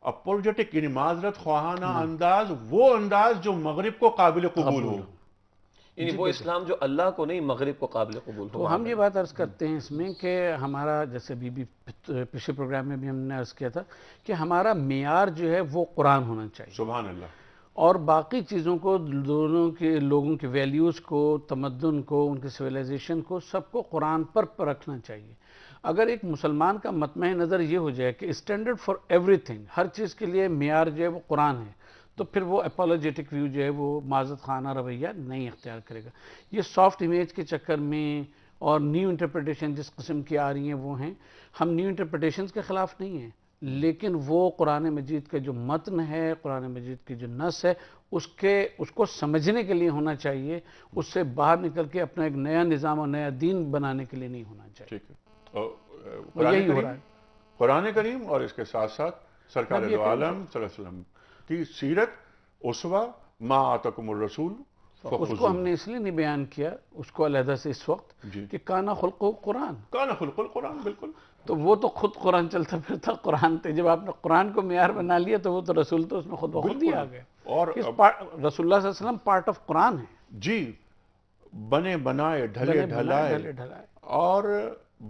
اپولوجیٹک یعنی معذرت خواہانہ انداز, وہ انداز جو مغرب کو قابل قبول ہو, یعنی وہ اسلام جو اللہ کو نہیں مغرب کو قابل قبول ہو. تو ہم یہ بات عرض کرتے ہیں اس میں کہ ہمارا, جیسے پچھلے پروگرام میں بھی ہم نے عرض کیا تھا کہ ہمارا معیار جو ہے وہ قرآن ہونا چاہیے. سبحان اللہ. اور باقی چیزوں کو, دونوں کے لوگوں کے ویلیوز کو, تمدن کو, ان کے سویلائزیشن کو, سب کو قرآن پر رکھنا چاہیے. اگر ایک مسلمان کا مطمع نظر یہ ہو جائے کہ اسٹینڈرڈ فار ایوری تھنگ, ہر چیز کے لیے معیار جو ہے وہ قرآن ہے, تو پھر وہ اپولوجیٹک ویو جو ہے وہ معذرت خانہ رویہ نہیں اختیار کرے گا. یہ سافٹ امیج کے چکر میں اور نیو انٹرپریٹیشن جس قسم کی آ رہی ہیں وہ ہیں. ہم نیو انٹرپریٹیشنز کے خلاف نہیں ہیں, لیکن وہ قرآن مجید کا جو متن ہے, قرآن مجید کی جو نص ہے, اس کو سمجھنے کے لیے ہونا چاہیے, اس سے باہر نکل کے اپنا ایک نیا نظام اور نیا دین بنانے کے لیے نہیں ہونا چاہیے. ٹھیک ہے. یہی ہو رہا ہے. قرآن کریم اور اس کے ساتھ ساتھ سرکار دو عالم صلی اللہ علیہ وسلم کی سیرت, اسوہ, ما آتاکم الرسول, اس کو ہم نے اس لیے نہیں بیان کیا اس کو علیحدہ سے اس وقت کہ کانا خلق قرآن, کانا خلق القرآن. بالکل. تو وہ تو خود قرآن چلتا پھرتا قرآن تھے. جب آپ نے قرآن کو معیار بنا لیا تو وہ تو رسول تو اس میں خود بخود ہی آ گئے. اور رسول اللہ صلی اللہ علیہ وسلم پارٹ آف قرآن ہے. جی, بنے بنائے, ڈھلے ڈھلائے. اور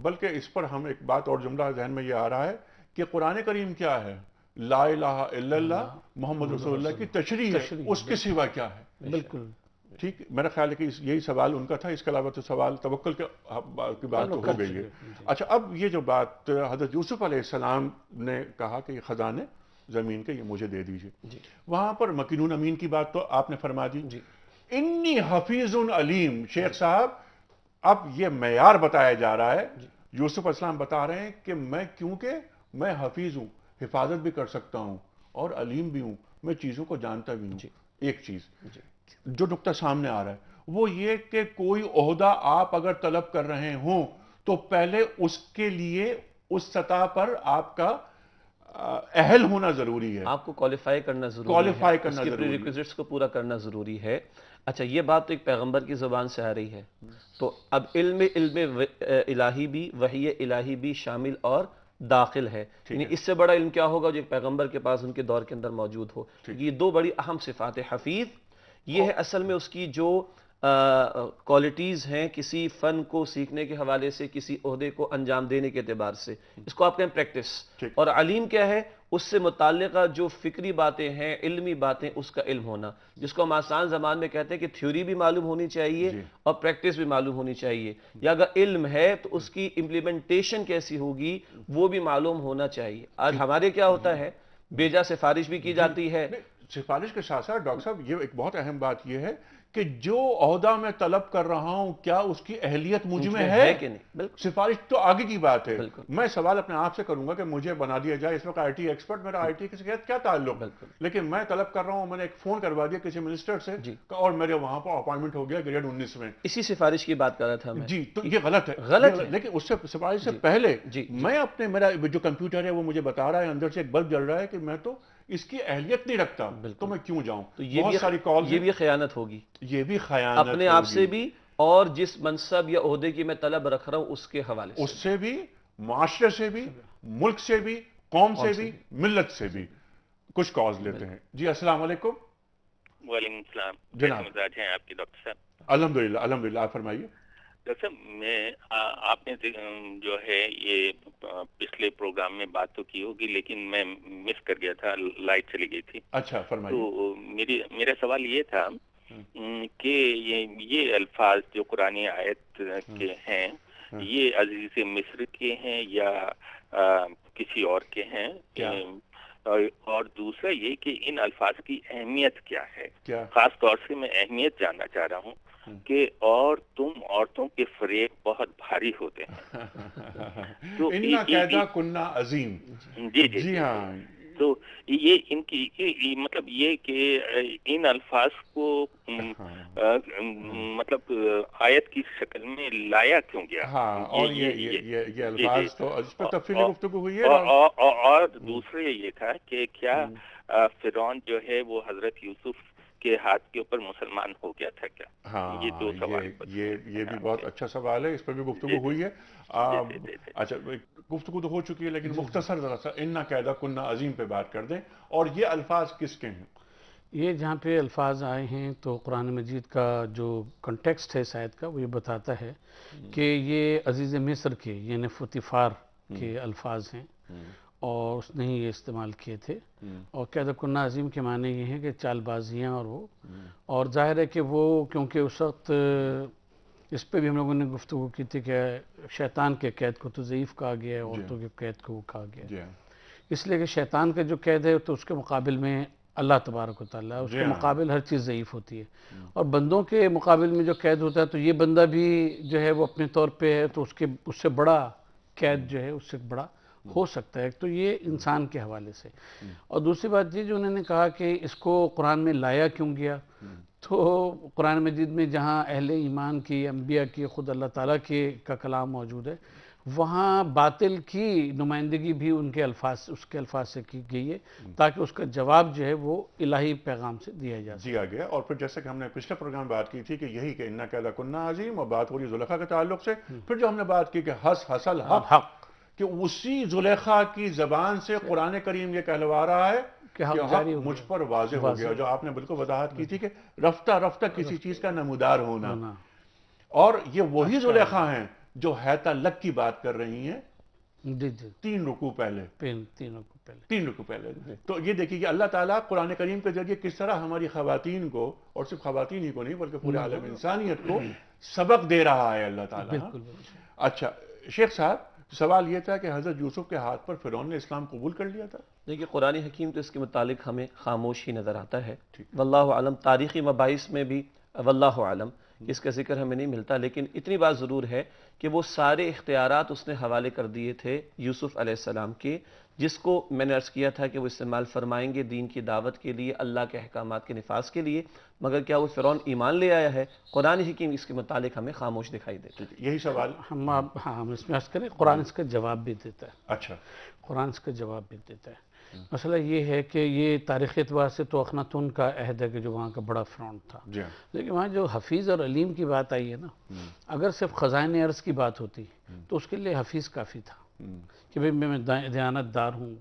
بلکہ اس پر ہم ایک بات اور جملہ ذہن میں یہ آ رہا ہے کہ قرآن کریم کیا ہے؟ لا الہ الا اللہ محمد رسول اللہ کی تشریح ہے, اس کے سوا کیا ہے؟ بالکل ٹھیک. میرا خیال ہے کہ یہی سوال ان کا تھا, اس کے علاوہ تو سوال توکل کی بات تو ہو گئی ہے. اچھا, اب یہ جو بات حضرت یوسف علیہ السلام نے کہا کہ یہ خزانے زمین کے یہ مجھے دے دیجئے, وہاں پر مکینون امین کی بات تو آپ نے فرما دی. انی حفیظ علیم. شیخ صاحب, اب یہ معیار بتایا جا رہا ہے, یوسف علیہ السلام بتا رہے ہیں کہ میں, کیونکہ میں حفیظ ہوں, حفاظت بھی کر سکتا ہوں, اور علیم بھی ہوں, میں چیزوں کو جانتا بھی ہوں. ایک چیز جو نقطہ سامنے آ رہا ہے وہ یہ کہ کوئی عہدہ آپ اگر طلب کر رہے ہوں تو پہلے اس کے لیے اس سطح پر آپ کا اہل ہونا ضروری ہے, آپ کو کوالیفائی کرنا ضروری ہے, کوالیفائی کرنا ضروری ہے, ریکویزٹس کو پورا کرنا ضروری ہے. اچھا, یہ بات تو ایک پیغمبر کی زبان سے آ رہی ہے, تو اب علم الہی بھی, وحی الہی بھی شامل اور داخل ہے. یعنی اس سے بڑا علم کیا ہوگا جو ایک پیغمبر کے پاس ان کے دور کے اندر موجود ہو. یہ دو بڑی اہم صفات. حفیظ یہ ہے اصل میں اس کی جو کوالٹیز ہیں کسی فن کو سیکھنے کے حوالے سے, کسی عہدے کو انجام دینے کے اعتبار سے, اس کو آپ کہیں پریکٹس. اور علیم کیا ہے؟ اس سے متعلقہ جو فکری باتیں ہیں, علمی باتیں, اس کا علم ہونا, جس کو ہم آسان زبان میں کہتے ہیں کہ تھیوری بھی معلوم ہونی چاہیے اور پریکٹس بھی معلوم ہونی چاہیے. یا اگر علم ہے تو اس کی امپلیمنٹیشن کیسی ہوگی وہ بھی معلوم ہونا چاہیے. آج ہمارے کیا ہوتا ہے, بیجا سفارش بھی کی جاتی ہے. سفارش کے ساتھ ساتھ ڈاکٹر صاحب یہ ایک بہت اہم بات یہ ہے کہ جو عہدہ میں طلب کر رہا ہوں کیا اس کی اہلیت مجھ میں ہے کہ نہیں. بالکل, سفارش تو آگے کی بات ہے. میں سوال اپنے آپ سے کروں گا کہ مجھے بنا دیا جائے, اس وقت آئی ٹی ایکسپرٹ, میرا آئی ٹی کے ساتھ کیا تعلق, لیکن میں طلب کر رہا ہوں, میں نے ایک فون کروا دیا کسی منسٹر سے اور میرے وہاں پر اپوائنٹمنٹ ہو گیا گریڈ 19 میں. اسی سفارش کی بات کر رہا تھا میں. جی, تو یہ غلط ہے, غلط ہے. لیکن اس سے سفارش سے پہلے میں اپنے, میرا جو کمپیوٹر ہے وہ مجھے بتا رہا ہے اندر سے ایک بلب جل رہا ہے کہ میں تو اس کی اہلیت نہیں رکھتا تو میں کیوں جاؤں؟ تو یہ بہت ساری کال بھی خیانت ہوگی، یہ بھی خیانت اپنے آپ سے بھی اور جس منصب یا عہدے کی میں طلب رکھ رہا ہوں اس کے حوالے سے، اس سے بھی، معاشرے سے بھی، ملک سے بھی، قوم سے بھی، ملت سے بھی۔ کچھ کالز لیتے ہیں۔ جی السلام علیکم۔ وعلیکم السلام، جناب۔ کیسے مزاج ہیں آپ کے ڈاکٹر صاحب؟ الحمدللہ الحمدللہ، آپ فرمائیے۔ ڈاکٹر صاحب میں آپ نے جو ہے یہ پچھلے پروگرام میں بات تو کی ہوگی لیکن میں مس کر گیا تھا، لائٹ چلی گئی تھی۔ اچھا فرمائیے۔ تو میرا سوال یہ تھا کہ یہ الفاظ جو قرآن آیت کے ہیں یہ عزیز مصر کے ہیں یا کسی اور کے ہیں؟ اور دوسرا یہ کہ ان الفاظ کی اہمیت کیا ہے؟ خاص طور سے میں اہمیت جاننا چاہ رہا ہوں کہ عورتوں کے فریب بہت بھاری ہوتے ہیں۔ تو اِنَّا قَیْدَ کُنَّا عظیم۔ جی ہاں، تو یہ ان کی مطلب یہ کہ ان الفاظ کو مطلب آیت کی شکل میں لایا کیوں گیا؟ ہاں، اور یہ الفاظ تو اس پر تفصیلی گفتگو ہوئی ہے۔ اور دوسرے یہ تھا کہ کیا فرعون جو ہے وہ حضرت یوسف کے ہاتھ کے اوپر مسلمان ہو گیا تھا کیا؟ ہاں، یہ دو سوال یہ بھی بہت اچھا سوال ہے، اس پر بھی گفتگو ہوئی ہے۔ اچھا گفتگو تو ہو چکی ہے لیکن مختصر ذرا سا اِنَّا قَیْدَ کُنَّا عظیم پہ بات کر دیں۔ اور یہ الفاظ کس کے ہیں؟ یہ جہاں پہ الفاظ آئے ہیں تو قرآن مجید کا جو کنٹیکسٹ ہے شاید کا وہ یہ بتاتا ہے کہ یہ عزیز مصر کے یعنی فوتیفار کے الفاظ ہیں اور اس نے ہی یہ استعمال کیے تھے۔ اور قید کنا عظیم کے معنی یہ ہیں کہ چال بازیاں اور وہ، اور ظاہر ہے کہ وہ کیونکہ اس وقت اس پہ بھی ہم لوگوں نے گفتگو کی تھی کہ شیطان کے قید کو تو ضعیف کہا گیا ہے، عورتوں کے قید کو وہ کہا گیا ہے، اس لیے کہ شیطان کا جو قید ہے تو اس کے مقابل میں اللہ تبارک و تعالیٰ، اس کے مقابل ہر چیز ضعیف ہوتی ہے، اور بندوں کے مقابل میں جو قید ہوتا ہے تو یہ بندہ بھی جو ہے وہ اپنے طور پہ ہے تو اس سے بڑا قید جو ہے اس سے بڑا ہو سکتا ہے۔ تو یہ انسان کے حوالے سے۔ اور دوسری بات یہ جو انہوں نے کہا کہ اس کو قرآن میں لایا کیوں گیا، تو قرآن مجید میں جہاں اہل ایمان کی، انبیاء کی، خود اللہ تعالیٰ کا کلام موجود ہے، وہاں باطل کی نمائندگی بھی اس کے الفاظ سے کی گئی ہے تاکہ اس کا جواب جو ہے وہ الہی پیغام سے دیا جا سکے۔ دیا گیا۔ اور پھر جیسے کہ ہم نے پچھلے پروگرام میں بات کی تھی کہ یہی کہ اِنَّا قَیْدَ کُنَّا عظیم، اور بات ہو رہی زلیخا کے تعلق سے، پھر جو ہم نے بات کی کہ حس الحق، کہ اسی زلیخا کی زبان سے قرآن کریم یہ کہلوا رہا ہے کہ حق مجھ پر واضح ہو گیا، جو آپ نے بالکل وضاحت کی تھی کہ رفتہ رفتہ کسی چیز کا نمودار ہونا۔ اور یہ وہی زلیخا ہیں جو حیطہ لک کی بات کر رہی ہیں جی 3 رکوع پہلے۔ 3 رکوع پہلے۔ تو یہ دیکھیے کہ اللہ تعالیٰ قرآن کریم کے ذریعے کس طرح ہماری خواتین کو، اور صرف خواتین ہی کو نہیں بلکہ پورے عالم انسانیت کو سبق دے رہا ہے اللہ تعالیٰ۔ اچھا شیخ صاحب، سوال یہ تھا کہ حضرت یوسف کے ہاتھ پر فرعون نے اسلام قبول کر لیا تھا؟ دیکھیے قرآن حکیم تو اس کے متعلق ہمیں خاموش ہی نظر آتا ہے، واللہ عالم، تاریخی مباحث میں بھی واللہ عالم اس کا ذکر ہمیں نہیں ملتا، لیکن اتنی بات ضرور ہے کہ وہ سارے اختیارات اس نے حوالے کر دیے تھے یوسف علیہ السلام کے، جس کو میں نے عرض کیا تھا کہ وہ استعمال فرمائیں گے دین کی دعوت کے لیے، اللہ کے احکامات کے نفاذ کے لیے، مگر کیا وہ فرعون ایمان لے آیا ہے؟ قرآن حکیم اس کے متعلق ہمیں خاموش دکھائی دیتا ہے۔ یہی سوال ہم اس میں عرض کریں، قرآن اس کا جواب بھی دیتا ہے۔ اچھا، قرآن اس کا جواب بھی دیتا ہے۔ مسئلہ یہ ہے کہ یہ تاریخی اعتبار سے تو اخناتون کا عہد ہے کہ جو وہاں کا بڑا فرعون تھا، لیکن وہاں جو حفیظ اور علیم کی بات آئی ہے نا، اگر صرف خزائن ارض کی بات ہوتی تو اس کے لیے حفیظ کافی تھا کہ بھئی میں دیانت دار ہوں۔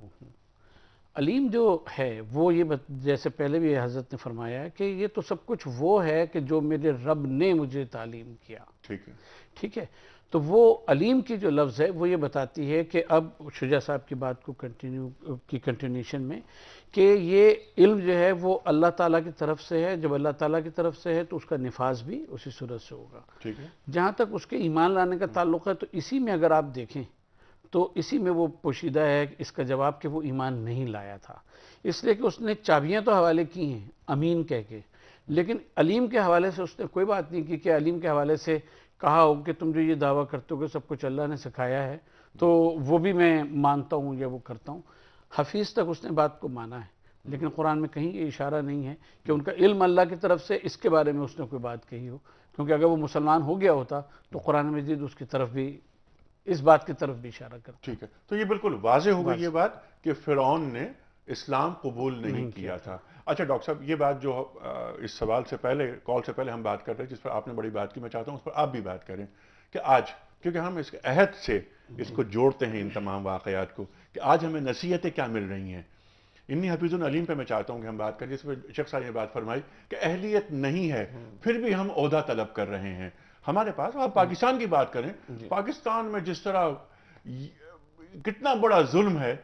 علیم جو ہے وہ یہ جیسے پہلے بھی حضرت نے فرمایا ہے کہ یہ تو سب کچھ وہ ہے کہ جو میرے رب نے مجھے تعلیم کیا۔ ٹھیک ہے، تو وہ علیم کی جو لفظ ہے وہ یہ بتاتی ہے کہ اب شجاع صاحب کی بات کو کنٹینیوشن میں کہ یہ علم جو ہے وہ اللہ تعالیٰ کی طرف سے ہے، جب اللہ تعالیٰ کی طرف سے ہے تو اس کا نفاذ بھی اسی صورت سے ہوگا۔ جہاں تک اس کے ایمان لانے کا تعلق ہے تو اسی میں اگر آپ دیکھیں تو اسی میں وہ پوشیدہ ہے اس کا جواب کہ وہ ایمان نہیں لایا تھا، اس لیے کہ اس نے چابیاں تو حوالے کی ہیں امین کہہ کے، لیکن علیم کے حوالے سے اس نے کوئی بات نہیں کی کہ علیم کے حوالے سے کہا ہو کہ تم جو یہ دعویٰ کرتے ہو کہ سب کچھ اللہ نے سکھایا ہے تو وہ بھی میں مانتا ہوں یا وہ کرتا ہوں۔ حفیظ تک اس نے بات کو مانا ہے، لیکن قرآن میں کہیں یہ اشارہ نہیں ہے کہ ان کا علم اللہ کی طرف سے اس کے بارے میں اس نے کوئی بات کہی ہو، کیونکہ اگر وہ مسلمان ہو گیا ہوتا تو قرآن مجید اس کی طرف بھی اس بات کی طرف بھی اشارہ کرتا۔ ٹھیک ہے، تو یہ بالکل واضح ہو گئی یہ بات کہ فرعون نے اسلام قبول نہیں کیا تھا. اچھا ڈاکٹر صاحب، یہ بات جو اس سوال سے پہلے، کال سے پہلے ہم بات کر رہے ہیں، جس پر آپ نے بڑی بات کی، میں چاہتا ہوں اس پر آپ بھی بات کریں کہ آج، کیونکہ ہم اس عہد سے اس کو جوڑتے ہیں ان تمام واقعات کو، کہ آج ہمیں نصیحتیں کیا مل رہی ہیں. انی حفیظ علیم پہ میں چاہتا ہوں کہ ہم بات کریں، جس پہ شیخ صاحب نے بات فرمائی کہ اہلیت نہیں ہے پھر بھی ہم عہدہ طلب کر رہے ہیں. ہمارے پاس، آپ پاکستان کی بات کریں، پاکستان میں جس طرح کتنا بڑا ظلم ہے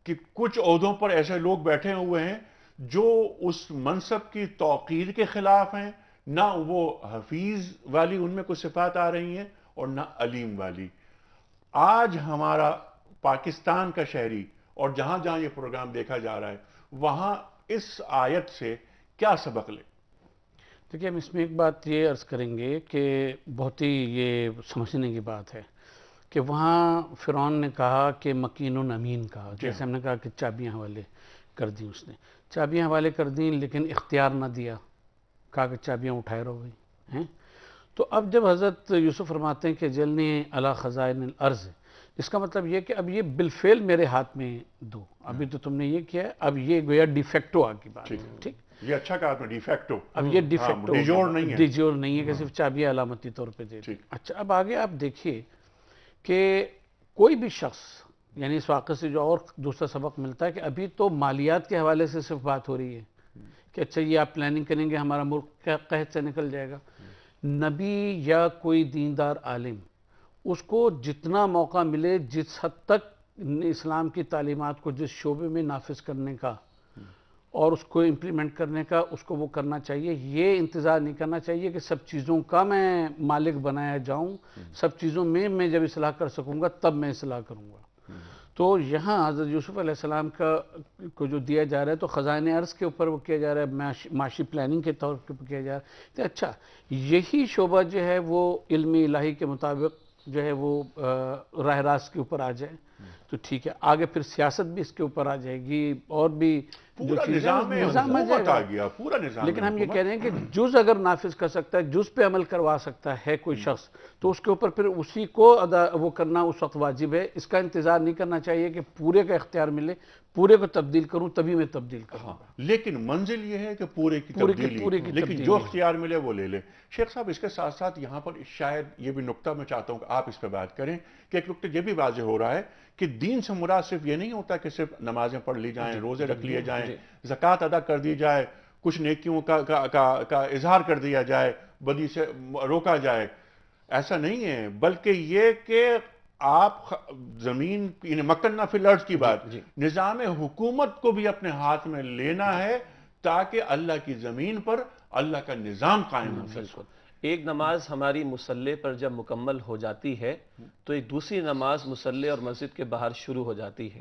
کہ کچھ عہدوں پر ایسے لوگ بیٹھے ہوئے ہیں جو اس منصب کی توقیر کے خلاف ہیں، نہ وہ حفیظ والی ان میں کچھ صفات آ رہی ہیں اور نہ علیم والی. آج ہمارا پاکستان کا شہری اور جہاں جہاں یہ پروگرام دیکھا جا رہا ہے، وہاں اس آیت سے کیا سبق لے؟ دیکھیے، ہم اس میں ایک بات یہ عرض کریں گے کہ بہت ہی یہ سمجھنے کی بات ہے کہ وہاں فرعون نے کہا کہ مکین امین کہا، جیسے ہم نے کہا کہ چابیاں حوالے کر دیں، اس نے چابیاں حوالے کر دیں لیکن اختیار نہ دیا، کہا کہ چابیاں اٹھائے رہو گئی ہیں. تو اب جب حضرت یوسف فرماتے ہیں کہ جلنی علی خزائن الارض، اس کا مطلب یہ کہ اب یہ بالفعل میرے ہاتھ میں دو، ابھی تو تم نے یہ کیا ہے، اب یہ گویا ڈی فیکٹو آ کی بات ہے. ٹھیک، یہ اچھا کہا آپ نے، ڈی فیکٹو. اب یہ ڈی فیکٹو ڈیجور نہیں ہے، ڈیجور نہیں ہے کہ صرف چابیاں علامتی طور پہ دے دیں. اچھا، اب آگے آپ دیکھیے کہ کوئی بھی شخص، یعنی اس واقعے سے جو اور دوسرا سبق ملتا ہے کہ ابھی تو مالیات کے حوالے سے صرف بات ہو رہی ہے کہ اچھا یہ آپ پلاننگ کریں گے ہمارا ملک قحط سے نکل جائے گا. نبی یا کوئی دیندار عالم، اس کو جتنا موقع ملے، جس حد تک اسلام کی تعلیمات کو جس شعبے میں نافذ کرنے کا اور اس کو امپلیمنٹ کرنے کا، اس کو وہ کرنا چاہیے. یہ انتظار نہیں کرنا چاہیے کہ سب چیزوں کا میں مالک بنایا جاؤں، سب چیزوں میں جب اصلاح کر سکوں گا تب میں اصلاح کروں گا. تو یہاں حضرت یوسف علیہ السلام کو جو دیا جا رہا ہے تو خزائن ارض کے اوپر وہ کیا جا رہا ہے، معاشی پلاننگ کے طور پر کیا جا رہا ہے. تو اچھا، یہی شعبہ جو ہے وہ علم الہی کے مطابق جو ہے وہ راہ راست کے اوپر آ جائے تو ٹھیک ہے. آگے پھر سیاست بھی اس کے اوپر آ جائے گی اور بھی جو پورا چیزیں نظام آ جائے گا. گیا، پورا نظام. لیکن ہم یہ کہہ رہے ہیں کہ جز اگر نافذ کر سکتا ہے، جز پہ عمل کروا سکتا ہے کوئی شخص، تو اس کے اوپر پھر اسی کو وہ کرنا اس وقت واجب ہے. اس کا انتظار نہیں کرنا چاہیے کہ پورے کا اختیار ملے، پورے کو تبدیل کروں تبھی میں تبدیل کروں. لیکن منزل یہ ہے کہ پورے کی تبدیلی، لیکن جو اختیار ملے وہ لے لے. شیخ صاحب، اس کے ساتھ ساتھ یہاں پر شاید یہ بھی نقطہ میں چاہتا ہوں کہ آپ اس پہ بات کریں کہ ایک نقطہ یہ بھی واضح ہو رہا ہے کہ دین سے مراد صرف یہ نہیں ہوتا کہ صرف نمازیں پڑھ لی جائیں، روزے رکھ لیے جائیں، زکوٰۃ ادا کر دی جائے، کچھ نیکیوں کا اظہار کر دیا جائے، بدی سے روکا جائے. ایسا نہیں ہے، بلکہ یہ کہ آپ زمین، یعنی مکننا فی الارض کی بات، نظام حکومت کو بھی اپنے ہاتھ میں لینا ہے تاکہ اللہ کی زمین پر اللہ کا نظام قائم ہو سکے. ایک نماز ہماری مصلی پر جب مکمل ہو جاتی ہے تو ایک دوسری نماز مصلی اور مسجد کے باہر شروع ہو جاتی ہے.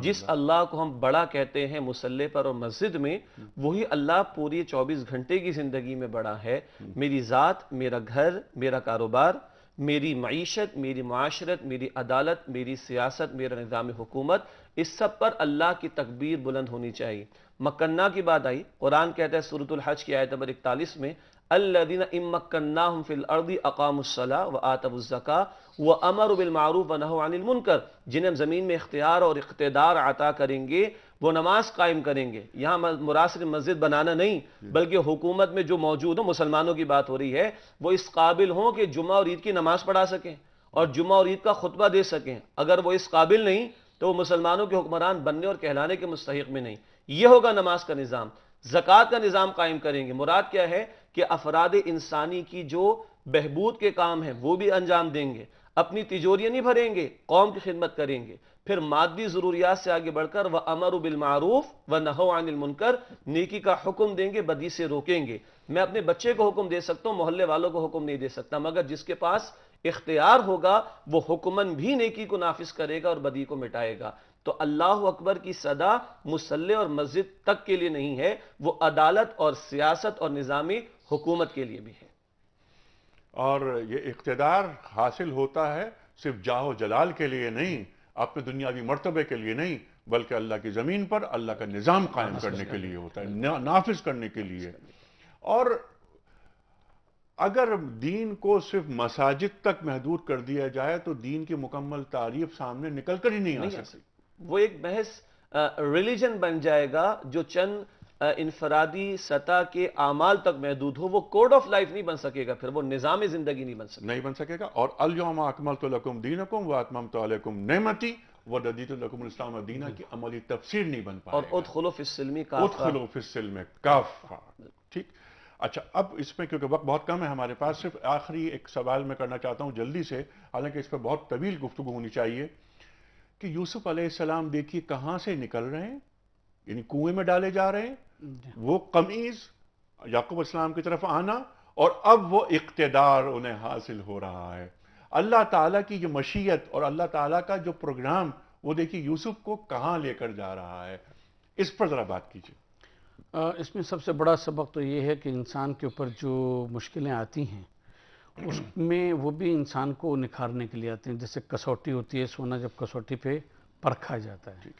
جس اللہ کو ہم بڑا کہتے ہیں مصلی پر اور مسجد میں، وہی اللہ پوری 24 گھنٹے کی زندگی میں بڑا ہے. میری ذات، میرا گھر، میرا کاروبار، میری معیشت، میری معاشرت، میری عدالت، میری سیاست، میرا نظام حکومت، اس سب پر اللہ کی تکبیر بلند ہونی چاہیے. مکنہ کی بات آئی، قرآن کہتا ہے سورۃ الحج کی آیت نمبر 41 میں، الذین ان مکناہم فی الارض اقاموا الصلاۃ وآتوا الزکاۃ وامروا بالمعروف ونہوا عن المنکر. جنہیں ہم زمین میں اختیار اور اقتدار عطا کریں گے وہ نماز قائم کریں گے. یہاں مراد صرف مسجد بنانا نہیں، بلکہ حکومت میں جو موجود ہوں، مسلمانوں کی بات ہو رہی ہے، وہ اس قابل ہوں کہ جمعہ اور عید کی نماز پڑھا سکیں اور جمعہ اور عید کا خطبہ دے سکیں. اگر وہ اس قابل نہیں تو وہ مسلمانوں کے حکمران بننے اور کہلانے کے مستحق میں نہیں. یہ ہوگا نماز کا نظام. زکوٰۃ کا نظام قائم کریں گے. مراد کیا ہے کہ افراد انسانی کی جو بہبود کے کام ہیں وہ بھی انجام دیں گے، اپنی تجوریاں نہیں بھریں گے، قوم کی خدمت کریں گے. پھر مادی ضروریات سے آگے بڑھ کر وَأَمَرُوا بِالْمَعْرُوفِ وَنَهَوْا عَنِ الْمُنْكَرِ، نیکی کا حکم دیں گے، بدی سے روکیں گے. میں اپنے بچے کو حکم دے سکتا ہوں، محلے والوں کو حکم نہیں دے سکتا، مگر جس کے پاس اختیار ہوگا وہ حکماً بھی نیکی کو نافذ کرے گا اور بدی کو مٹائے گا. تو اللہ اکبر کی صدا مصلی اور مسجد تک کے لیے نہیں ہے، وہ عدالت اور سیاست اور نظامی حکومت کے لیے بھی ہے. اور یہ اقتدار حاصل ہوتا ہے صرف جاہ و جلال کے لیے نہیں، اپنے دنیاوی مرتبے کے لیے نہیں، بلکہ اللہ کی زمین پر اللہ کا نظام قائم کرنے کے لیے ہوتا ہے، نافذ کرنے کے لیے. اور اگر دین کو صرف مساجد تک محدود کر دیا جائے تو دین کی مکمل تعریف سامنے نکل کر ہی نہیں آ سکتی. وہ ایک بحث ریلیجن بن جائے گا جو چند انفرادی سطح کے اعمال تک محدود ہو، وہ کوڈ آف لائف نہیں بن سکے گا، پھر وہ نظام زندگی نہیں بن سکے گا. اور الیوم اکملت لکم دینکم واتممت علیکم نعمتی ورضیت لکم الاسلام دینا کی عملی تفسیر نہیں بن پائے اور گا. ادخلوا فی السلم کافہ، ادخلوا فی السلم کافہ. ٹھیک. اچھا، اب اس میں کیونکہ وقت بہت کم ہے ہمارے پاس، صرف آخری ایک سوال میں کرنا چاہتا ہوں جلدی سے، حالانکہ اس پہ بہت طویل گفتگو ہونی چاہیے، کہ یوسف علیہ السلام دیکھیے کہاں سے نکل رہے ہیں، یعنی کنویں میں ڈالے جا رہے ہیں، وہ قمیض یعقوب السلام کی طرف آنا، اور اب وہ اقتدار انہیں حاصل ہو رہا ہے. اللہ تعالیٰ کی جو مشیت اور اللہ تعالیٰ کا جو پروگرام، وہ دیکھیے یوسف کو کہاں لے کر جا رہا ہے. اس پر ذرا بات کیجیے. اس میں سب سے بڑا سبق تو یہ ہے کہ انسان کے اوپر جو مشکلیں آتی ہیں اس میں وہ بھی انسان کو نکھارنے کے لیے آتے ہیں. جیسے کسوٹی ہوتی ہے، سونا جب کسوٹی پہ پرکھا جاتا ہے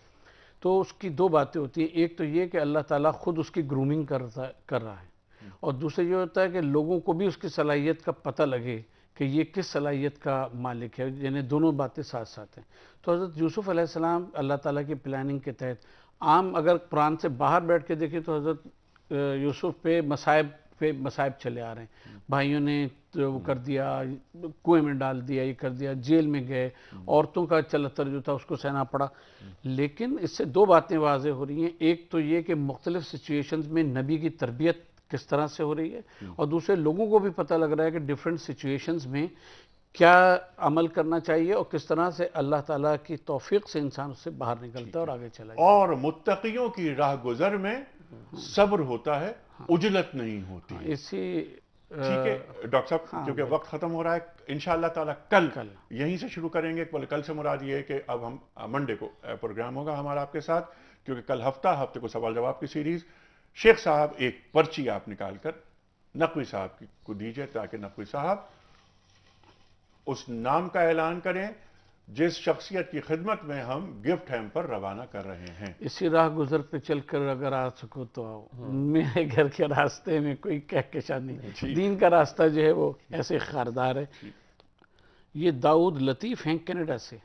تو اس کی دو باتیں ہوتی ہیں. ایک تو یہ کہ اللہ تعالیٰ خود اس کی گرومنگ کر رہا ہے، اور دوسرا یہ ہوتا ہے کہ لوگوں کو بھی اس کی صلاحیت کا پتہ لگے کہ یہ کس صلاحیت کا مالک ہے. یعنی دونوں باتیں ساتھ ساتھ ہیں. تو حضرت یوسف علیہ السلام اللہ تعالیٰ کی پلاننگ کے تحت، عام اگر قرآن سے باہر بیٹھ کے دیکھیں تو حضرت یوسف پہ مصائب چلے آ رہے ہیں. بھائیوں نے وہ کر دیا، کنویں میں ڈال دیا، یہ کر دیا، جیل میں گئے، عورتوں کا چلتر جو تھا اس کو سہنا پڑا. لیکن اس سے دو باتیں واضح ہو رہی ہیں. ایک تو یہ کہ مختلف سچویشنز میں نبی کی تربیت کس طرح سے ہو رہی ہے، اور دوسرے لوگوں کو بھی پتہ لگ رہا ہے کہ ڈیفرنٹ سچویشنز میں کیا عمل کرنا چاہیے اور کس طرح سے اللہ تعالیٰ کی توفیق سے انسان اس سے باہر نکلتا ہے اور آگے چلا جاتا ہے. اور متقیوں کی راہ گزر میں صبر ہوتا ہے، عجلت نہیں ہوتی. اسی ٹھیک ہے ڈاکٹر صاحب، کیونکہ وقت ختم ہو رہا ہے، انشاءاللہ تعالی کل یہیں سے شروع کریں گے. کل سے مراد یہ ہے کہ اب ہم منڈے کو پروگرام ہوگا ہمارا آپ کے ساتھ، کیونکہ کل ہفتے کو سوال جواب کی سیریز. شیخ صاحب ایک پرچی آپ نکال کر نقوی صاحب کو دیجئے، تاکہ نقوی صاحب اس نام کا اعلان کریں جس شخصیت کی خدمت میں ہم گفٹ ہیمپر روانہ کر رہے ہیں. اسی راہ گزر پہ چل کر اگر آ سکو تو آؤ، میرے گھر کے راستے میں کوئی کہکشا نہیں. دین کا راستہ جو ہے وہ ایسے خاردار ہے. یہ داؤد لطیف ہیں کینیڈا سے.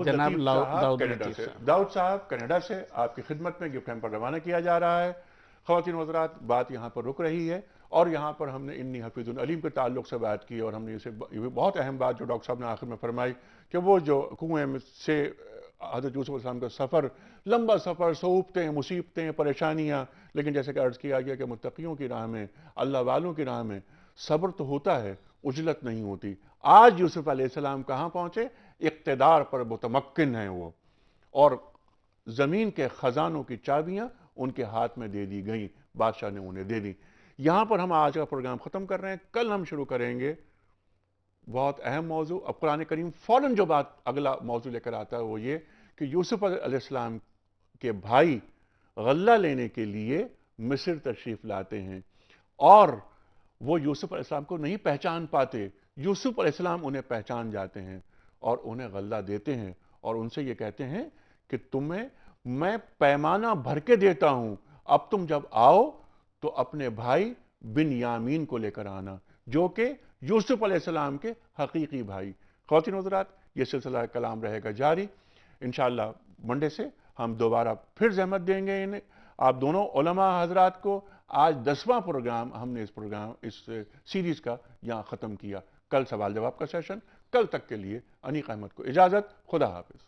جناب داؤد صاحب کینیڈا سے آپ کی خدمت میں گفٹ ہیمپر روانہ کیا جا رہا ہے. خواتین و حضرات، بات یہاں پر رک رہی ہے، اور یہاں پر ہم نے انی حفیظ العلیم کے تعلق سے بات کی، اور ہم نے یہ بہت اہم بات جو ڈاکٹر صاحب نے آخر میں فرمائی کہ وہ جو کنویں سے حضرت یوسف علیہ السلام کا سفر، لمبا سفر، صعوبتیں، مصیبتیں، پریشانیاں، لیکن جیسے کہ عرض کیا گیا کہ متقیوں کی راہ میں، اللہ والوں کی راہ میں صبر تو ہوتا ہے، عجلت نہیں ہوتی. آج یوسف علیہ السلام کہاں پہنچے؟ اقتدار پر متمکن ہیں وہ، اور زمین کے خزانوں کی چابیاں ان کے ہاتھ میں دے دی گئیں، بادشاہ نے انہیں دے دی. یہاں پر ہم آج کا پروگرام ختم کر رہے ہیں. کل ہم شروع کریں گے بہت اہم موضوع. اب قرآن کریم فوراً جو بات اگلا موضوع لے کر آتا ہے وہ یہ کہ یوسف علیہ السلام کے بھائی غلہ لینے کے لیے مصر تشریف لاتے ہیں، اور وہ یوسف علیہ السلام کو نہیں پہچان پاتے. یوسف علیہ السلام انہیں پہچان جاتے ہیں اور انہیں غلہ دیتے ہیں، اور ان سے یہ کہتے ہیں کہ تمہیں میں پیمانہ بھر کے دیتا ہوں، اب تم جب آؤ تو اپنے بھائی بن یامین کو لے کر آنا، جو کہ یوسف علیہ السلام کے حقیقی بھائی. خواتین و حضرات، یہ سلسلہ کلام رہے گا جاری. انشاءاللہ منڈے سے ہم دوبارہ پھر زحمت دیں گے آپ دونوں علماء حضرات کو. آج 10واں پروگرام ہم نے اس سیریز کا یہاں ختم کیا. کل سوال جواب کا سیشن. کل تک کے لیے انیق احمد کو اجازت. خدا حافظ.